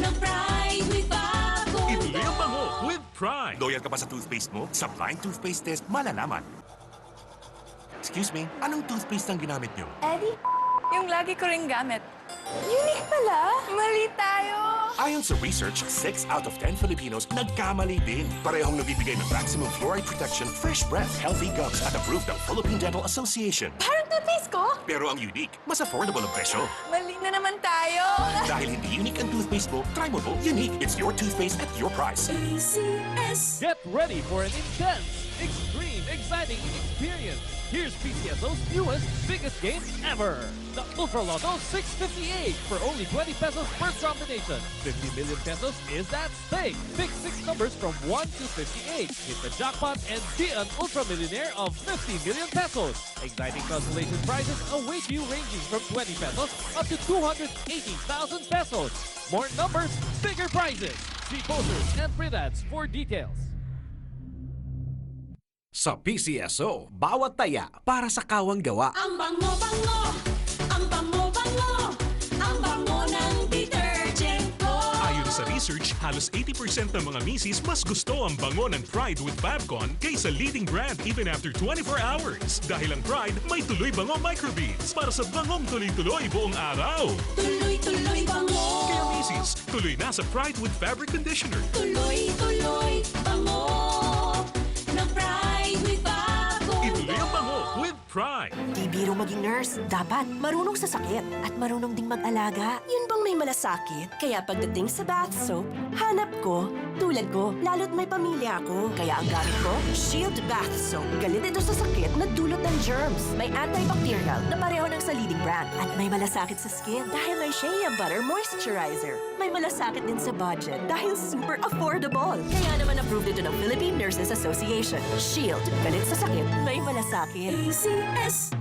ng Pride with Fabcon. Ituloy ang bango with Pride. Loyal ka ba sa toothpaste mo? Sa blind toothpaste test, malalaman. Excuse me, anong toothpaste ang ginamit nyo? Eddie, yung lagi ko ring gamit. Unique pala. Mali tayo. Ayon sa research, 6 out of 10 Filipinos nagkamali din. Parehong nagbibigay ng maximum fluoride protection, fresh breath, healthy gums at approved ng Philippine Dental Association. Parang toothpaste ko. Pero ang unique, mas affordable ang presyo. Mali na naman tayo. Dahil hindi unique ang toothpaste mo, try mo po. Unique, it's your toothpaste at your price. PCS. Get ready for an intense, extreme, exciting experience. Here's PCSO's newest, biggest game ever. The Ultra Lotto 658 for only 20 pesos per combination. 50 million pesos is at stake. Pick 6 numbers from 1 to 58. Hit the jackpot and be an Ultra Millionaire of 50 million pesos. Exciting consolation prizes await you ranging from 20 pesos up to 280,000 pesos. More numbers, bigger prizes. See posters and print ads for details. Sa PCSO, bawat taya para sa kawang gawa. Ang bango-bango, ang bango-bango, ang bango ng detergent ko. Ayon sa research, halos 80% ng mga misis mas gusto ang bango ng Pride with Fabcon kaysa leading brand even after 24 hours. Dahil ang Pride may tuloy bango microbeads para sa bangong tuloy-tuloy buong araw. Tuloy-tuloy bango. Kaya misis, tuloy na sa Pride with Fabric Conditioner. Tuloy-tuloy bango ng Pride with Bago. Ituloy ang bango with Pride. Di biro maging nurse, dapat marunong sa sakit at marunong ding mag-alaga. Yun bang may malasakit? Kaya pagdating sa bath soap, hanap ko, tulad ko, lalo't may pamilya ako. Kaya ang gamit ko, Shield Bath Soap. Galit ito sa sakit na dulot ng germs. May antibacterial na pareho ng sa leading brand. At may malasakit sa skin dahil may Shea Butter Moisturizer. May malasakit din sa budget dahil super affordable. Kaya naman approved ito ng Philippine Nurses Association. Shield. Galit sa sakit, may malasakit. ACS.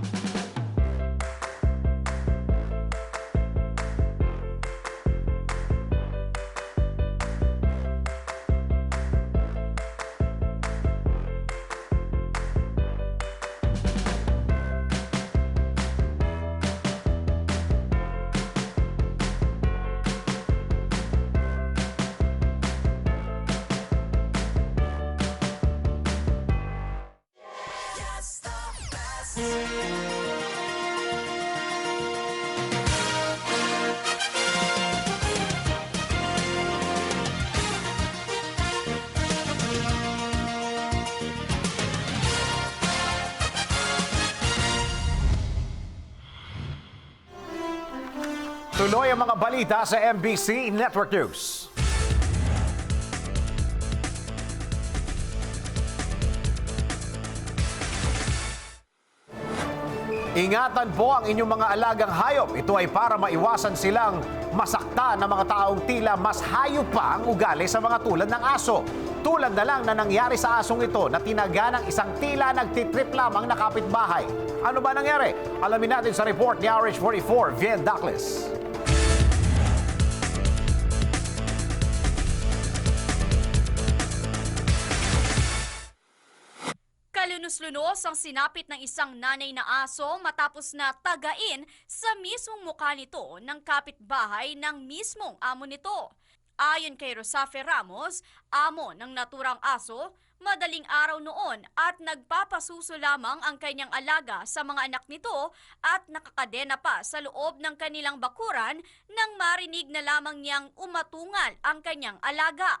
Tuloy ang mga balita sa MBC Network News. Ingatan po ang inyong mga alagang hayop. Ito ay para maiwasan silang masakta ng mga taong tila mas hayop pa ang ugali sa mga tulad ng aso. Tulad na lang na nangyari sa asong ito na tinaga ng isang tila nagtitrip lamang na kapitbahay. Ano ba nangyari? Alamin natin sa report ni RH44, Vien Dacles. Kalunos-lunos ang sinapit ng isang nanay na aso matapos na tagain sa mismong mukha nito ng kapitbahay ng mismong amo nito. Ayon kay Rosafe Ramos, amo ng naturang aso, madaling araw noon at nagpapasuso lamang ang kanyang alaga sa mga anak nito at nakakadena pa sa loob ng kanilang bakuran nang marinig na lamang niyang umatungal ang kanyang alaga.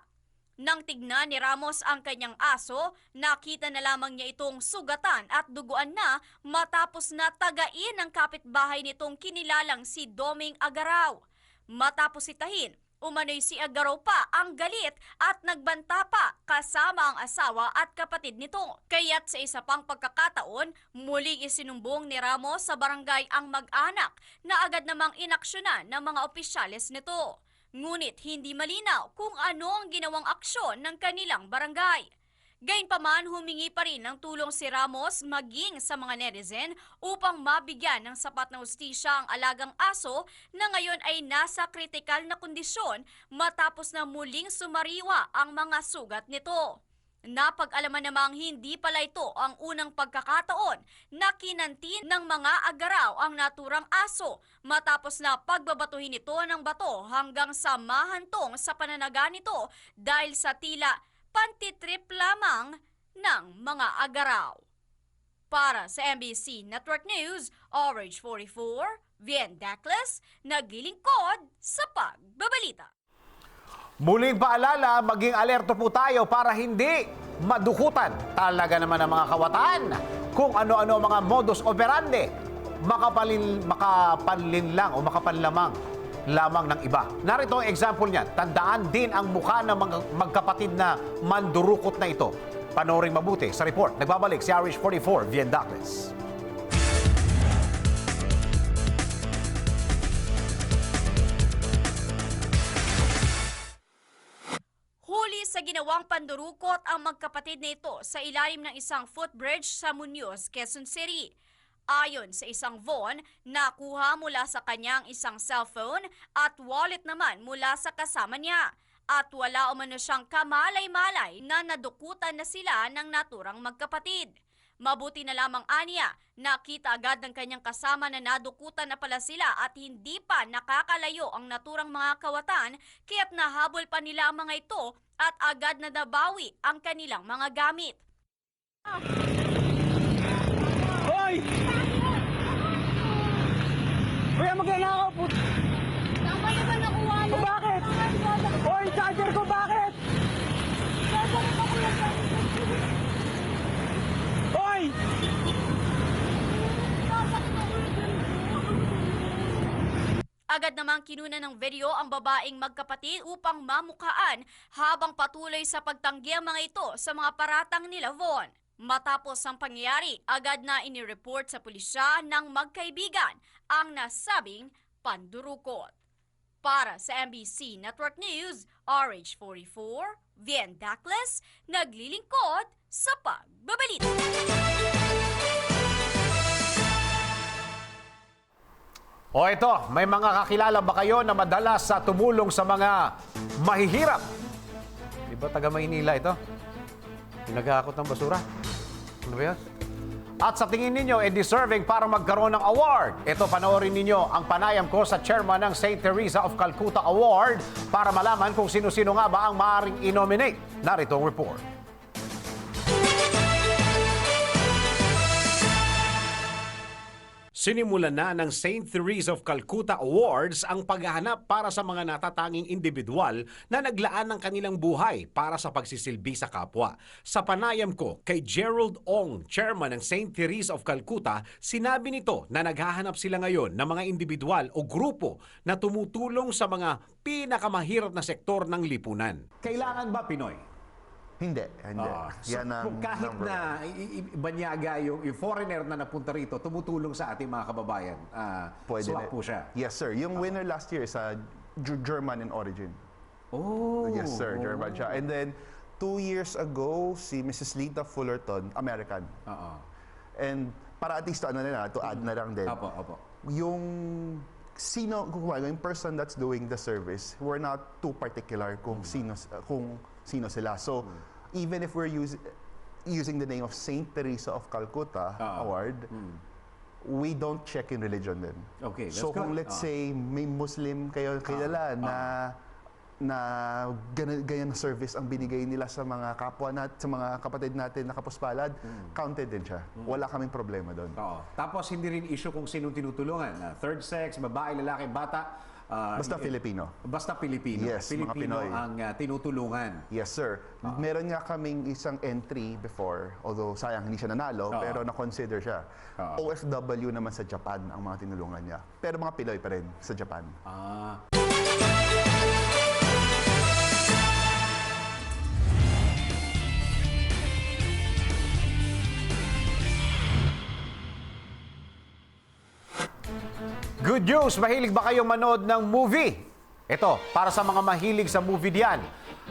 Nang tignan ni Ramos ang kanyang aso, nakita na lamang niya itong sugatan at duguan na matapos na tagain ng kapitbahay nitong kinilalang si Doming Agaraw. Matapos itahin, umano'y si Agaraw pa ang galit at nagbanta pa kasama ang asawa at kapatid nito. Kaya't sa isa pang pagkakataon, muling isinumbong ni Ramos sa barangay ang mag-anak na agad namang inaksyonan ng mga opisyales nito. Ngunit hindi malinaw kung ano ang ginawang aksyon ng kanilang barangay. Gayunpaman, humingi pa rin ng tulong si Ramos maging sa mga netizen upang mabigyan ng sapat na hustisya ang alagang aso na ngayon ay nasa kritikal na kondisyon matapos na muling sumariwa ang mga sugat nito. Napag-alaman namang hindi pala ito ang unang pagkakataon na kinantin ng mga agaraw ang naturang aso matapos na pagbabatuhin ito ng bato hanggang sa mahantong sa pananaga nito dahil sa tila pantitrip lamang ng mga agaraw. Para sa MBC Network News, RH44, Vien Dacles, naglilingkod sa pagbabalita. Muling paalala, maging alerto po tayo para hindi madukutan talaga naman ang mga kawataan kung ano-ano mga modus operandi makapanlamang ng iba. Narito ang example niyan. Tandaan din ang mukha ng mga magkapatid na mandurukot na ito. Panoorin mabuti sa report. Nagbabalik si RH44, Vien Dacles. Huli sa ginawang pandurukot ang magkapatid na ito sa ilalim ng isang footbridge sa Muñoz, Quezon City. Ayon sa isang Von, nakuha mula sa kanyang isang cellphone at wallet naman mula sa kasama niya. at wala umano siyang kamalay-malay na nadukutan na sila ng naturang magkapatid. Mabuti na lamang aniya, nakita agad ng kanyang kasama na nadukutan na pala sila at hindi pa nakakalayo ang naturang mga kawatan kaya't nahabol pa nila ang mga ito at agad na nabawi ang kanilang mga gamit. Hoy! Kuya, magnanakaw po. Saan ba naman nakuha yun? Bakit? Hoy, charger ko, bakit? Hoy! Agad namang kinuna ng video ang babaeng magkapatid upang mamukaan habang patuloy sa pagtanggi ang mga ito sa mga paratang nila Von. Matapos ang pangyayari, agad na inireport sa pulisya ng magkaibigan ang nasabing pandurukot. Para sa MBC Network News, RH44, Vien Dacles, naglilingkod sa pagbabalita. O ito, may mga kakilala ba kayo na madalas sa tumulong sa mga mahihirap? Di ba taga Maynila ito? Pinag-aakot ng basura. Ano ba yan? At sa tingin ninyo, deserving para magkaroon ng award. Ito, panoorin ninyo ang panayam ko sa chairman ng St. Teresa of Calcutta Award para malaman kung sino-sino nga ba ang maaaring i-nominate. Narito ang report. Sinimulan na ng St. Teresa of Calcutta Awards ang paghahanap para sa mga natatanging individual na naglaan ng kanilang buhay para sa pagsisilbi sa kapwa. Sa panayam ko kay Gerald Ong, chairman ng St. Teresa of Calcutta, sinabi nito na naghahanap sila ngayon ng mga individual o grupo na tumutulong sa mga pinakamahirap na sektor ng lipunan. Kailangan ba Pinoy? Hindi. So, Yan ang kahit number na banyaga yung foreigner na napunta rito, tumutulong sa ating mga kababayan. Pwede Swak po siya. Yes, sir. Yung winner last year is German in origin. Oh. Yes, sir. German siya. And then, 2 years ago, si Mrs. Lita Fullerton, American. And para at least to add na lang din. Opo. Yung yung person that's doing the service, we're not too particular kung sino sila. So, even if we're using the name of St. Teresa of Calcutta Award, we don't check in religion din. Okay, so, kung let's say may Muslim kayo kilala na ganyan na service ang binigay nila sa mga kapwa sa mga kapatid natin na kapuspalad, counted din siya. Wala kaming problema doon. Tapos hindi rin issue kung sinong tinutulungan. Third sex, babae, lalaki, bata. Basta Filipino. Basta Pilipino. Yes, Pilipino mga Pinoy. ang tinutulungan. Yes, sir. Meron nga kaming isang entry before, although sayang hindi siya nanalo, pero na-consider siya. OFW naman sa Japan ang mga tinulungan niya. Pero mga Pinoy pa rin sa Japan. Good news! Mahilig ba kayong manood ng movie? Ito, para sa mga mahilig sa movie diyan.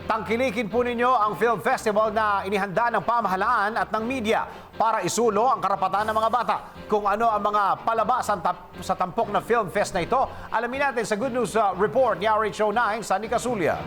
Tangkilikin po ninyo ang film festival na inihanda ng pamahalaan at ng media para isulo ang karapatan ng mga bata. Kung ano ang mga palabas sa tampok na film fest na ito, alamin natin sa Good News Report ni RH09 sa Nicasulia.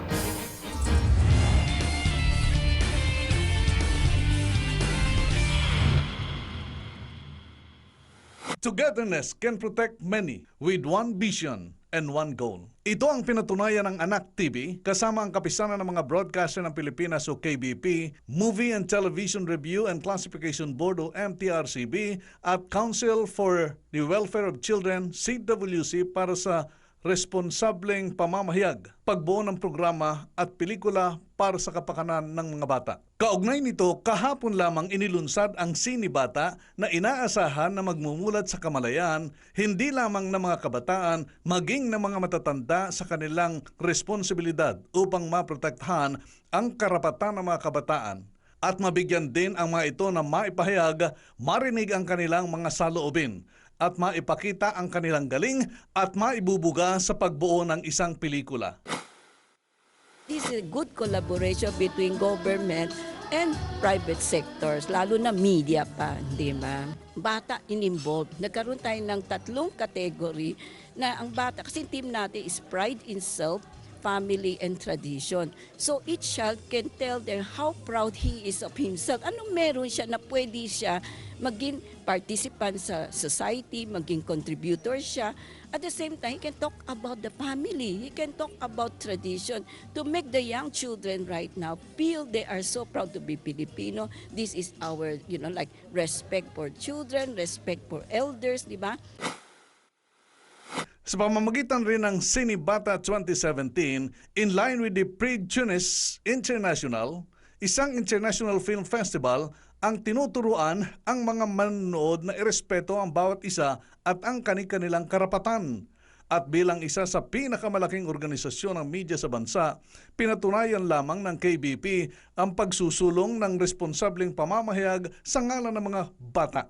Togetherness can protect many with one vision and one goal. Ito ang pinatunayan ng Anak TV kasama ang kapisanan ng mga broadcaster ng Pilipinas o KBP, Movie and Television Review and Classification Board o MTRCB at Council for the Welfare of Children, CWC para sa responsableng pamamahayag, pagbuo ng programa at pelikula para sa kapakanan ng mga bata. Kaugnay nito, kahapon lamang inilunsad ang Sinibata na inaasahan na magmumulat sa kamalayan, hindi lamang ng mga kabataan, maging ng mga matatanda sa kanilang responsibilidad upang maprotektahan ang karapatan ng mga kabataan at mabigyan din ang mga ito na maipahayag, marinig ang kanilang mga saloobin at maipakita ang kanilang galing at maibubuga sa pagbuo ng isang pelikula. This is a good collaboration between government and private sectors, lalo na media pa, di ba? Bata in-involved. Nagkaroon tayo ng 3 category na ang bata, kasi team natin is pride in self, family and tradition. So each child can tell them how proud he is of himself. Anong meron siya na pwede siya maging participant sa society, maging contributor siya. At the same time, he can talk about the family. He can talk about tradition to make the young children right now feel they are so proud to be Filipino. This is our, like respect for children, respect for elders, di ba? Sa pamamagitan rin ng Cinebata 2017, in line with the Prix Tunis International, isang international film festival, ang tinuturuan ang mga manonood na irespeto ang bawat isa at ang kani-kanilang karapatan. At bilang isa sa pinakamalaking organisasyon ng media sa bansa, pinatunayan lamang ng KBP ang pagsusulong ng responsableng pamamahayag sa ngalan ng mga bata.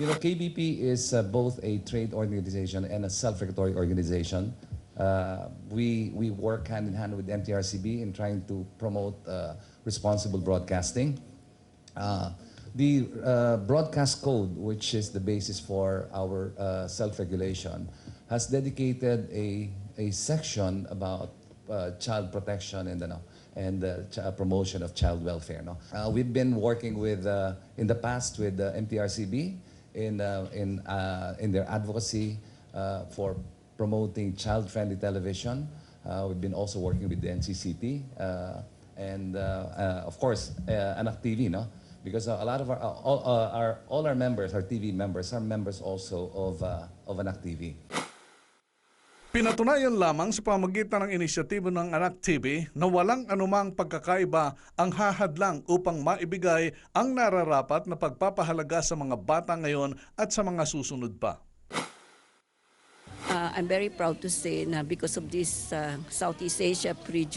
KBP is both a trade organization and a self-regulatory organization. We work hand in hand with MTRCB in trying to promote responsible broadcasting. The broadcast code, which is the basis for our self-regulation, has dedicated a section about child protection and promotion of child welfare. We've been working with in the past with MTRCB in their advocacy for promoting child-friendly television. We've been also working with the NCCP and of course Anak TV, because a lot of all our members, our TV members, are members also of Anak TV. Pinatunayan lamang sa pamamagitan ng inisyatibo ng Anak TV na walang anumang pagkakaiba ang hahadlang upang maibigay ang nararapat na pagpapahalaga sa mga bata ngayon at sa mga susunod pa. I'm very proud to say na because of this Southeast Asia Prix,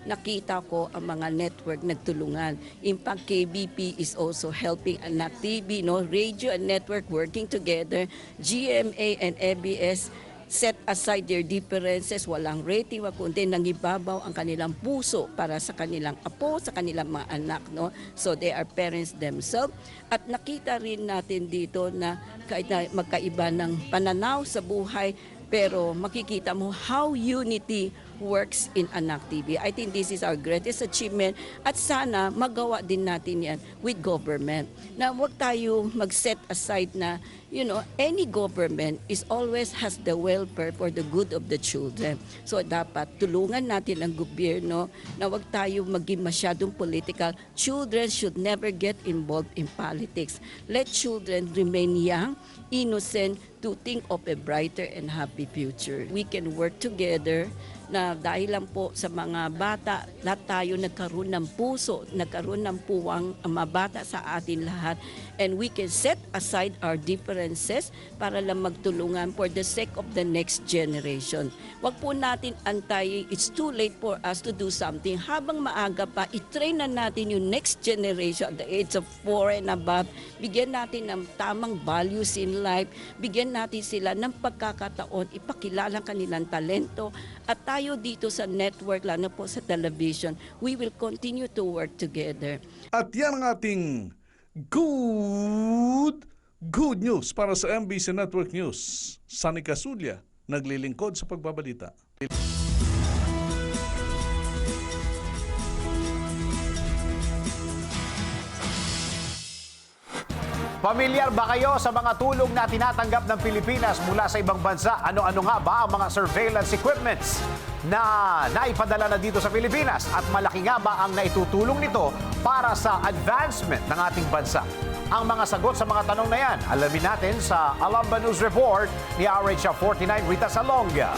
nakita ko ang mga network nagtulungan. In fact, KBP is also helping Anak TV, radio and network working together. GMA and ABS set aside their differences, walang rating, kundi nangibabaw ang kanilang puso para sa kanilang apo, sa kanilang mga anak. So they are parents themselves. At nakita rin natin dito na kahit na magkaiba ng pananaw sa buhay, pero makikita mo how unity works in Anak TV. I think this is our greatest achievement at sana magawa din natin yan with government. Na huwag tayo mag-set aside na any government is always has the welfare for the good of the children. So dapat tulungan natin ang gobyerno na huwag tayo maging masyadong political. Children should never get involved in politics. Let children remain young, innocent, to think of a brighter and happy future. We can work together na dahil lang po sa mga bata, lahat tayo nagkaroon ng puso, nagkaroon ng puwang ang mga bata sa atin lahat. And we can set aside our differences para lang magtulungan for the sake of the next generation. Wag po natin antayin, it's too late for us to do something. Habang maaga pa, i-train na natin yung next generation at the age of 4 and above. Bigyan natin ng tamang values in life. Bigyan natin sila ng pagkakataon, ipakilala kanilang talento. At tayo dito sa network, lalo po sa television, we will continue to work together. At yan ang ating good news para sa MBC Network News. Sunny Casulia, naglilingkod sa pagbabalita. Pamilyar ba kayo sa mga tulong na tinatanggap ng Pilipinas mula sa ibang bansa? Ano-ano nga ba ang mga surveillance equipments na naipadala na dito sa Pilipinas? At malaki nga ba ang naitutulong nito para sa advancement ng ating bansa? Ang mga sagot sa mga tanong na yan, alamin natin sa Alamba News Report ni RH 49 Rita Salonga.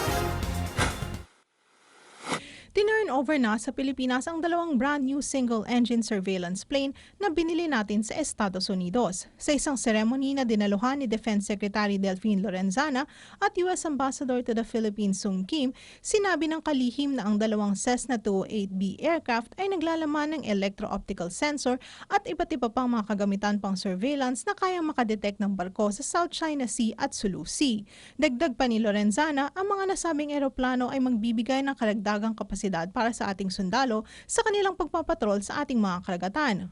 Tinurn over na sa Pilipinas ang dalawang brand new single-engine surveillance plane na binili natin sa Estados Unidos. Sa isang ceremony na dinaluhan ni Defense Secretary Delfin Lorenzana at US Ambassador to the Philippines Sung Kim, sinabi ng kalihim na ang dalawang Cessna 208B aircraft ay naglalaman ng electro-optical sensor at iba't iba pang mga kagamitan pang surveillance na kayang makadetect ng barko sa South China Sea at Sulu Sea. Dagdag pa ni Lorenzana, ang mga nasabing eroplano ay magbibigay ng karagdagang kapasitan para sa ating sundalo sa kanilang pagpapatrol sa ating mga karagatan.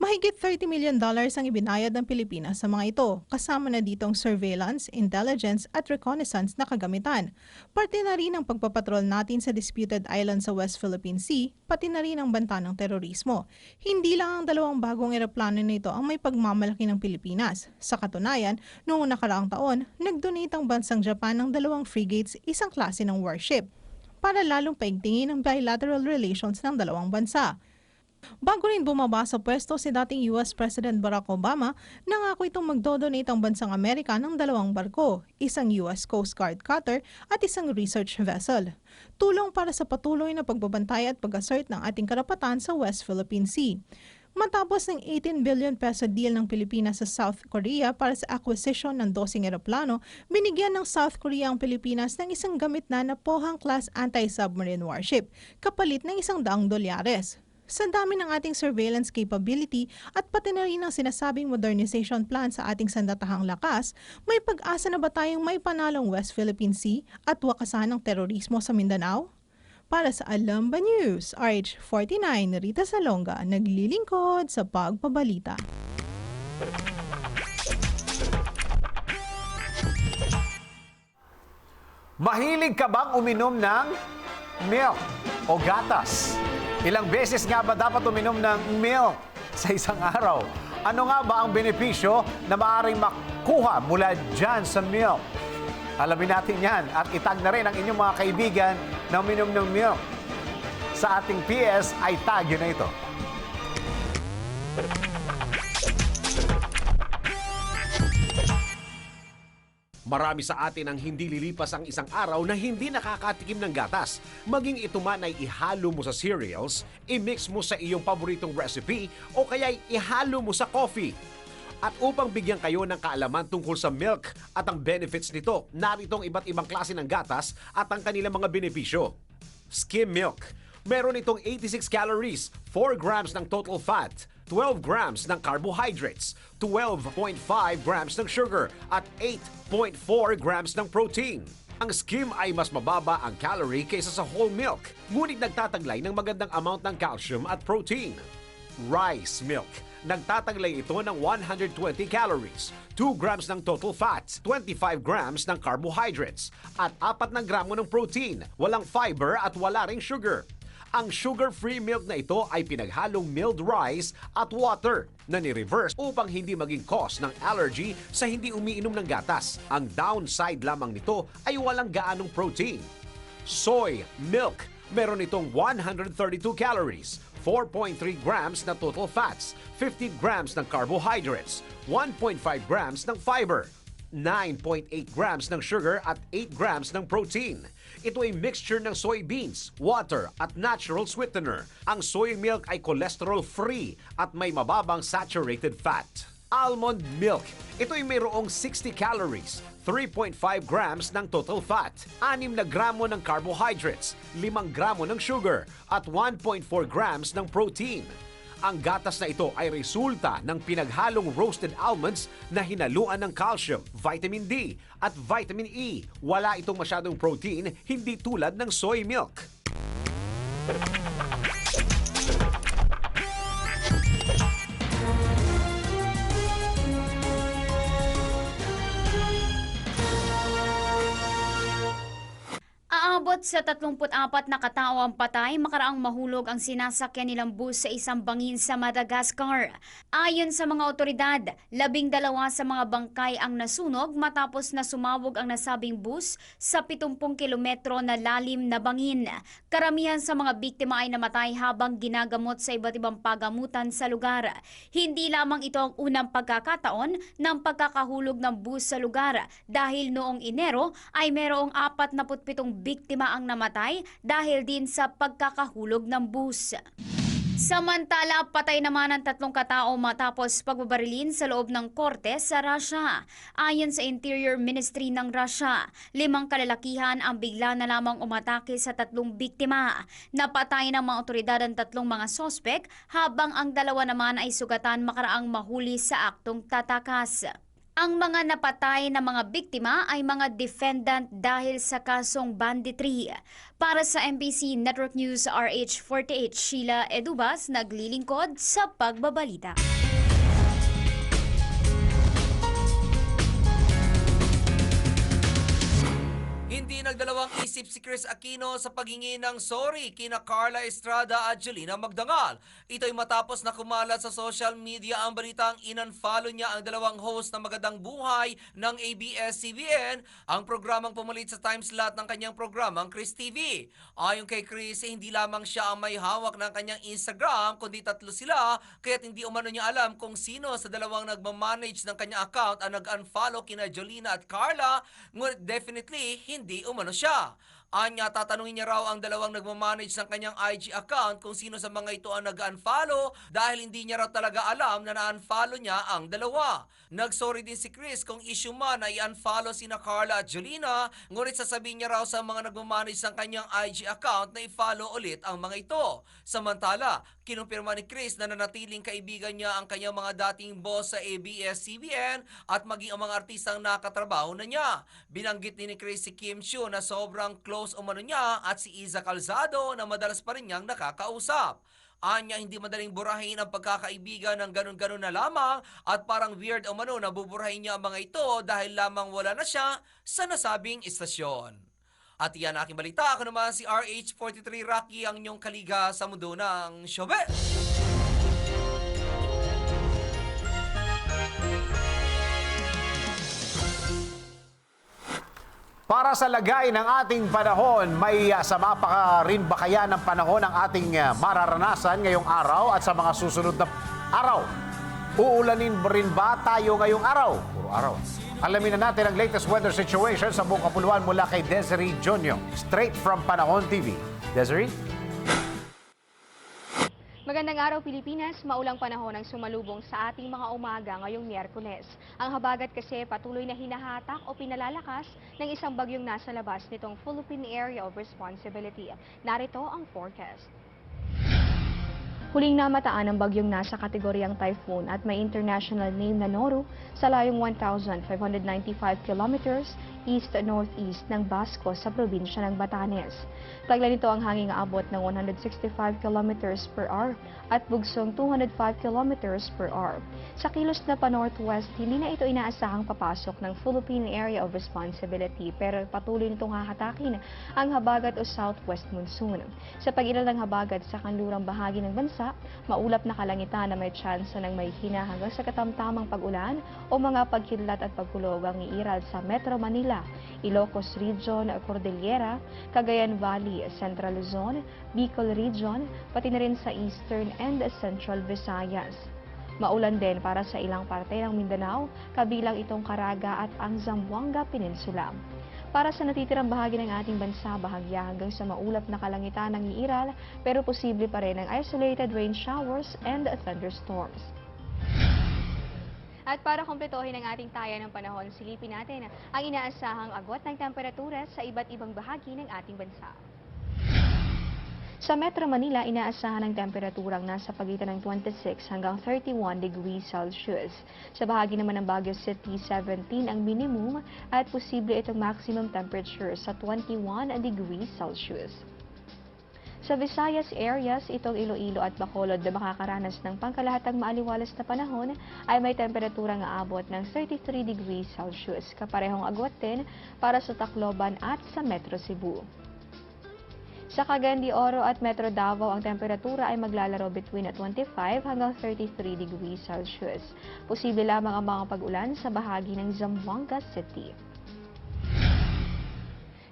Mahigit $30 million ang ibinayad ng Pilipinas sa mga ito, kasama na ditong surveillance, intelligence at reconnaissance na kagamitan. Parte na rin ang pagpapatrol natin sa disputed island sa West Philippine Sea, pati na rin ang banta ng terorismo. Hindi lang ang dalawang bagong eroplano na ito ang may pagmamalaki ng Pilipinas. Sa katunayan, noong nakaraang taon, nag-donate ang bansang Japan ng 2 frigates, isang klase ng warship, para lalong paigtingin ang bilateral relations ng dalawang bansa. Bago rin bumaba sa pwesto si dating US President Barack Obama, nangako itong magdodonate ang bansang Amerika ng 2 barko, isang US Coast Guard cutter at isang research vessel. Tulong para sa patuloy na pagbabantay at pag-assert ng ating karapatan sa West Philippine Sea. Matapos ng 18 billion peso deal ng Pilipinas sa South Korea para sa acquisition ng 12 eroplano, binigyan ng South Korea ang Pilipinas ng isang gamit na Pohang-class anti-submarine warship, kapalit ng $100. Sa dami ng ating surveillance capability at pati na rin ang sinasabing modernization plan sa ating sandatahang lakas, may pag-asa na ba tayong may panalong West Philippine Sea at wakasan ng terorismo sa Mindanao? Para sa Alamba News, RH49, Rita Salonga, naglilingkod sa Pagbabalita. Mahilig ka bang uminom ng milk o gatas? Ilang beses nga ba dapat uminom ng milk sa isang araw? Ano nga ba ang benepisyo na maaaring makuha mula dyan sa milk? Alamin natin yan at itag na rin ang inyong mga kaibigan na uminom ng milk. Sa ating PS ay tag yun na ito. Marami sa atin ang hindi lilipas ang isang araw na hindi nakakatikim ng gatas. Maging ito man ay ihalo mo sa cereals, i-mix mo sa iyong paboritong recipe, o kaya ihalo mo sa coffee. At upang bigyan kayo ng kaalaman tungkol sa milk at ang benefits nito, narito ang iba't ibang klase ng gatas at ang kanilang mga benepisyo. Skim milk. Meron itong 86 calories, 4 grams ng total fat, 12 grams ng carbohydrates, 12.5 grams ng sugar, at 8.4 grams ng protein. Ang skim ay mas mababa ang calorie kaysa sa whole milk, ngunit nagtataglay ng magandang amount ng calcium at protein. Rice milk. Nagtataglay ito ng 120 calories, 2 grams ng total fat, 25 grams ng carbohydrates, at 4 na gramo ng protein, walang fiber at wala ring sugar. Ang sugar-free milk na ito ay pinaghalong milled rice at water na ni-reverse upang hindi maging cause ng allergy sa hindi umiinom ng gatas. Ang downside lamang nito ay walang gaanong protein. Soy milk. Meron itong 132 calories, 4.3 grams na total fats, 15 grams ng carbohydrates, 1.5 grams ng fiber, 9.8 grams ng sugar at 8 grams ng protein. Ito ay mixture ng soybeans, water at natural sweetener. Ang soy milk ay cholesterol-free at may mababang saturated fat. Almond milk. Ito ay mayroong 60 calories, 3.5 grams ng total fat, 6 na gramo ng carbohydrates, 5 gramo ng sugar, at 1.4 grams ng protein. Ang gatas na ito ay resulta ng pinaghalong roasted almonds na hinaluan ng calcium, vitamin D at vitamin E. Wala itong masyadong protein, hindi tulad ng soy milk. Aabot sa 34 na katao ang patay makaraang mahulog ang sinasakyan nilang bus sa isang bangin sa Madagascar. Ayon sa mga otoridad, 12 sa mga bangkay ang nasunog matapos na sumabog ang nasabing bus sa 70 kilometro na lalim na bangin. Karamihan sa mga biktima ay namatay habang ginagamot sa iba't ibang pagamutan sa lugar. Hindi lamang ito ang unang pagkakataon ng pagkakahulog ng bus sa lugar dahil noong Enero ay mayroong 47 biktima ang namatay dahil din sa pagkakahulog ng bus. Samantala, patay naman ang 3 katao matapos pagbabarilin sa loob ng korte sa Russia. Ayon sa Interior Ministry ng Russia, 5 kalalakihan ang bigla na lamang umatake sa 3 biktima. Napatay ng mga otoridad ang 3 mga sospek habang ang 2 naman ay sugatan makaraang mahuli sa aktong tatakas. Ang mga napatay na mga biktima ay mga defendant dahil sa kasong banditry. Para sa MBC Network News RH48, Sheila Edubas naglilingkod sa pagbabalita. Hindi nagdalawang isip si Chris Aquino sa paghingi ng sorry kina Carla Estrada at Jelena Magdangal. Ito'y matapos na kumalat sa social media ang balitang in-unfollow niya ang dalawang host ng Magandang Buhay ng ABS-CBN, ang programang pumalit sa time slot ng kanyang programang Chris TV. Ayon kay Chris, hindi lamang siya ang may hawak ng kanyang Instagram, kundi tatlo sila, kaya't hindi umano niya alam kung sino sa dalawang nagmamanage ng kanyang account ang nag-unfollow kina Jelena at Carla, ngunit definitely hindi umano siya. Anya, tatanungin niya raw ang dalawang nagmamanage ng kanyang IG account kung sino sa mga ito ang nag-unfollow dahil hindi niya raw talaga alam na na-unfollow niya ang dalawa. Nagsorry din si Chris kung issue man na i-unfollow sina Carla at Jelena, ngunit sasabihin niya raw sa mga nagmamanage ng kanyang IG account na i-follow ulit ang mga ito. Samantala, kinumpirma ni Chris na nanatiling kaibigan niya ang kanyang mga dating boss sa ABS-CBN at maging ang mga artistang nakatrabaho na niya. Binanggit din ni Chris si Kim Chiu na sobrang close umano niya at si Iza Calzado na madalas pa rin niyang nakakausap. Anya, hindi madaling burahin ang pagkakaibigan ng ganun-ganun na lamang at parang weird umano na buburahin niya ang mga ito dahil lamang wala na siya sa nasabing istasyon. At iyan aking balita. Ako naman si RH43 Rocky, ang inyong kaliga sa mundo ng showbiz. Para sa lagay ng ating panahon, may sama pa rin ba kaya ng panahon ang ating mararanasan ngayong araw at sa mga susunod na araw? Uulanin rin ba tayo ngayong araw? Puro araw. Alamin na natin ang latest weather situation sa buong kapuluan mula kay Desiree Jonyo. Straight from Panahon TV. Desiree? Magandang araw Pilipinas, maulang panahon ang sumalubong sa ating mga umaga ngayong Miyerkules. Ang habagat kasi patuloy na hinahatak o pinalalakas ng isang bagyong nasa labas nitong Philippine Area of Responsibility. Narito ang forecast. Huling namataan ng bagyong nasa kategoryang typhoon at may international name na Noru sa layong 1,595 kilometers east-northeast ng Basco sa probinsya ng Batanes. Tagla nito ang hangin aabot ng 165 kilometers per hour at bugsong 205 kilometers per hour. Sa kilos na pa-northwest, hindi na ito inaasahang papasok ng Philippine Area of Responsibility pero patuloy nitong hahatakin ang habagat o southwest monsoon. Sa pag-iral ng habagat sa kanlurang bahagi ng bansa, maulap na kalangitan na may tsansa ng may hina hanggang sa katamtamang pag-ulan o mga pagkidlat at pagkulog ang iiral sa Metro Manila, Ilocos Region, Cordillera, Cagayan Valley, Central Luzon, Bicol Region, pati na rin sa Eastern and Central Visayas. Maulan din para sa ilang parte ng Mindanao, kabilang itong Caraga at ang Zamboanga Peninsula. Para sa natitirang bahagi ng ating bansa, bahagya hanggang sa maulap na kalangitan ng iiral, pero posible pa rin ang isolated rain showers and thunderstorms. At para kompletohin ang ating taya ng panahon, silipin natin ang inaasahang agwat ng temperatura sa iba't ibang bahagi ng ating bansa. Sa Metro Manila, inaasahan ang temperaturang nasa pagitan ng 26 hanggang 31 degrees Celsius. Sa bahagi naman ng Baguio City, 17 ang minimum at posible itong maximum temperature sa 21 degrees Celsius. Sa Visayas areas, itong Iloilo at Bacolod na makakaranas ng pangkalahatang maaliwalas na panahon ay may temperaturang aabot ng 33 degrees Celsius, kaparehong agwat din para sa Tacloban at sa Metro Cebu. Sa Cagayan de Oro at Metro Davao, ang temperatura ay maglalaro between 25 hanggang 33 degrees Celsius. Posible lamang ang mga pag-ulan sa bahagi ng Zamboanga City.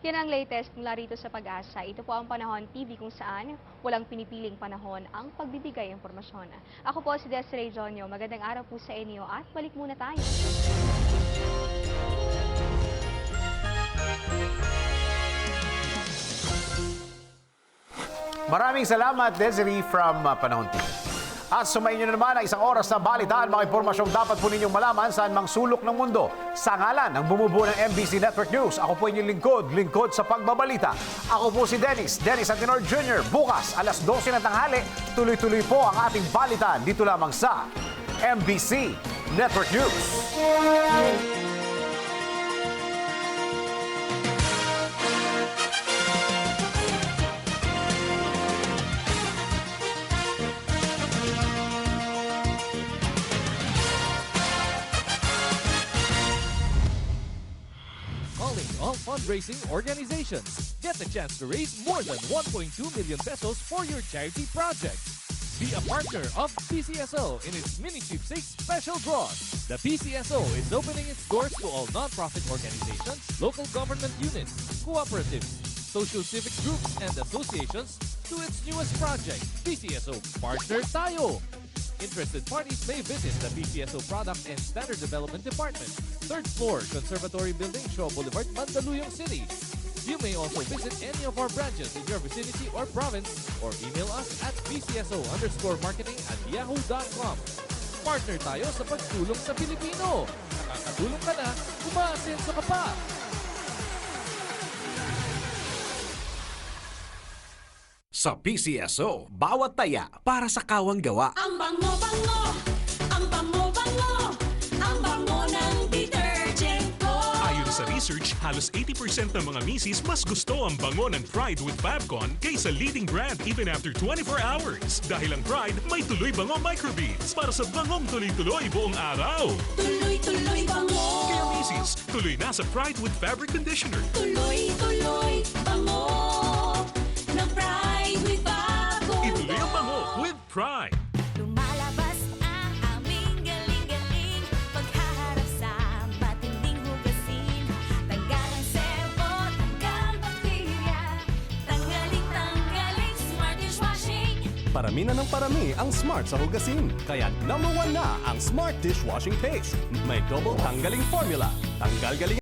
Yan ang latest mula rito sa Pag-asa. Ito po ang Panahon TV kung saan walang pinipiling panahon ang pagbibigay impormasyon. Ako po si Desiree Jonyo. Magandang araw po sa inyo at balik muna tayo. Maraming salamat, Desiree from Panahon TV. At sumayin nyo na naman ang isang oras na balitaan, mga impormasyong dapat po ninyong malaman saan mang sulok ng mundo. Sa ngalan ng bumubuo ng MBC Network News, ako po inyong lingkod sa pagbabalita. Ako po si Dennis Antinor Jr. Bukas, alas 12 ng tanghali, tuloy-tuloy po ang ating balitaan dito lamang sa MBC Network News. Calling all fundraising organizations. Get the chance to raise more than 1.2 million pesos for your charity project. Be a partner of PCSO in its mini sweepstakes special draws. The PCSO is opening its doors to all non-profit organizations, local government units, cooperatives, social civic groups, and associations to its newest project, PCSO Partner Tayo. Interested parties may visit the PCSO Product and Standard Development Department, 3rd floor, Conservatory Building, Shaw Boulevard, Mandaluyong City. You may also visit any of our branches in your vicinity or province or email us at pcso_marketing@yahoo.com. Partner tayo sa pagtulong sa Pilipino. Nakakatulong ka na, umaasenso ka pa. Sa PCSO, bawat taya para sa kawang gawa. Ang bango-bango, ang bango-bango, ang bango ng detergent ko. Ayon sa research, halos 80% ng mga misis mas gusto ang bango ng Pride with Fabcon kaysa leading brand even after 24 hours. Dahil ang Pride may tuloy bango microbeads para sa bangong tuloy-tuloy buong araw. Tuloy-tuloy bango. Kaya misis, tuloy na sa Pride with Fabric Conditioner. Tuloy-tuloy bango ng Pride with Bago. Ituloy ang bango with Pride. Lumalabas ang aming galing-galing paghaharap sa matinding hugasin. Tanggal ang sebo, tanggal bakterya, tanggaling Smart Dishwashing. Parami na ng parami ang Smart sa hugasin. Kaya #1 na ang Smart Dishwashing Paste. May double tanggaling formula. Tanggal galing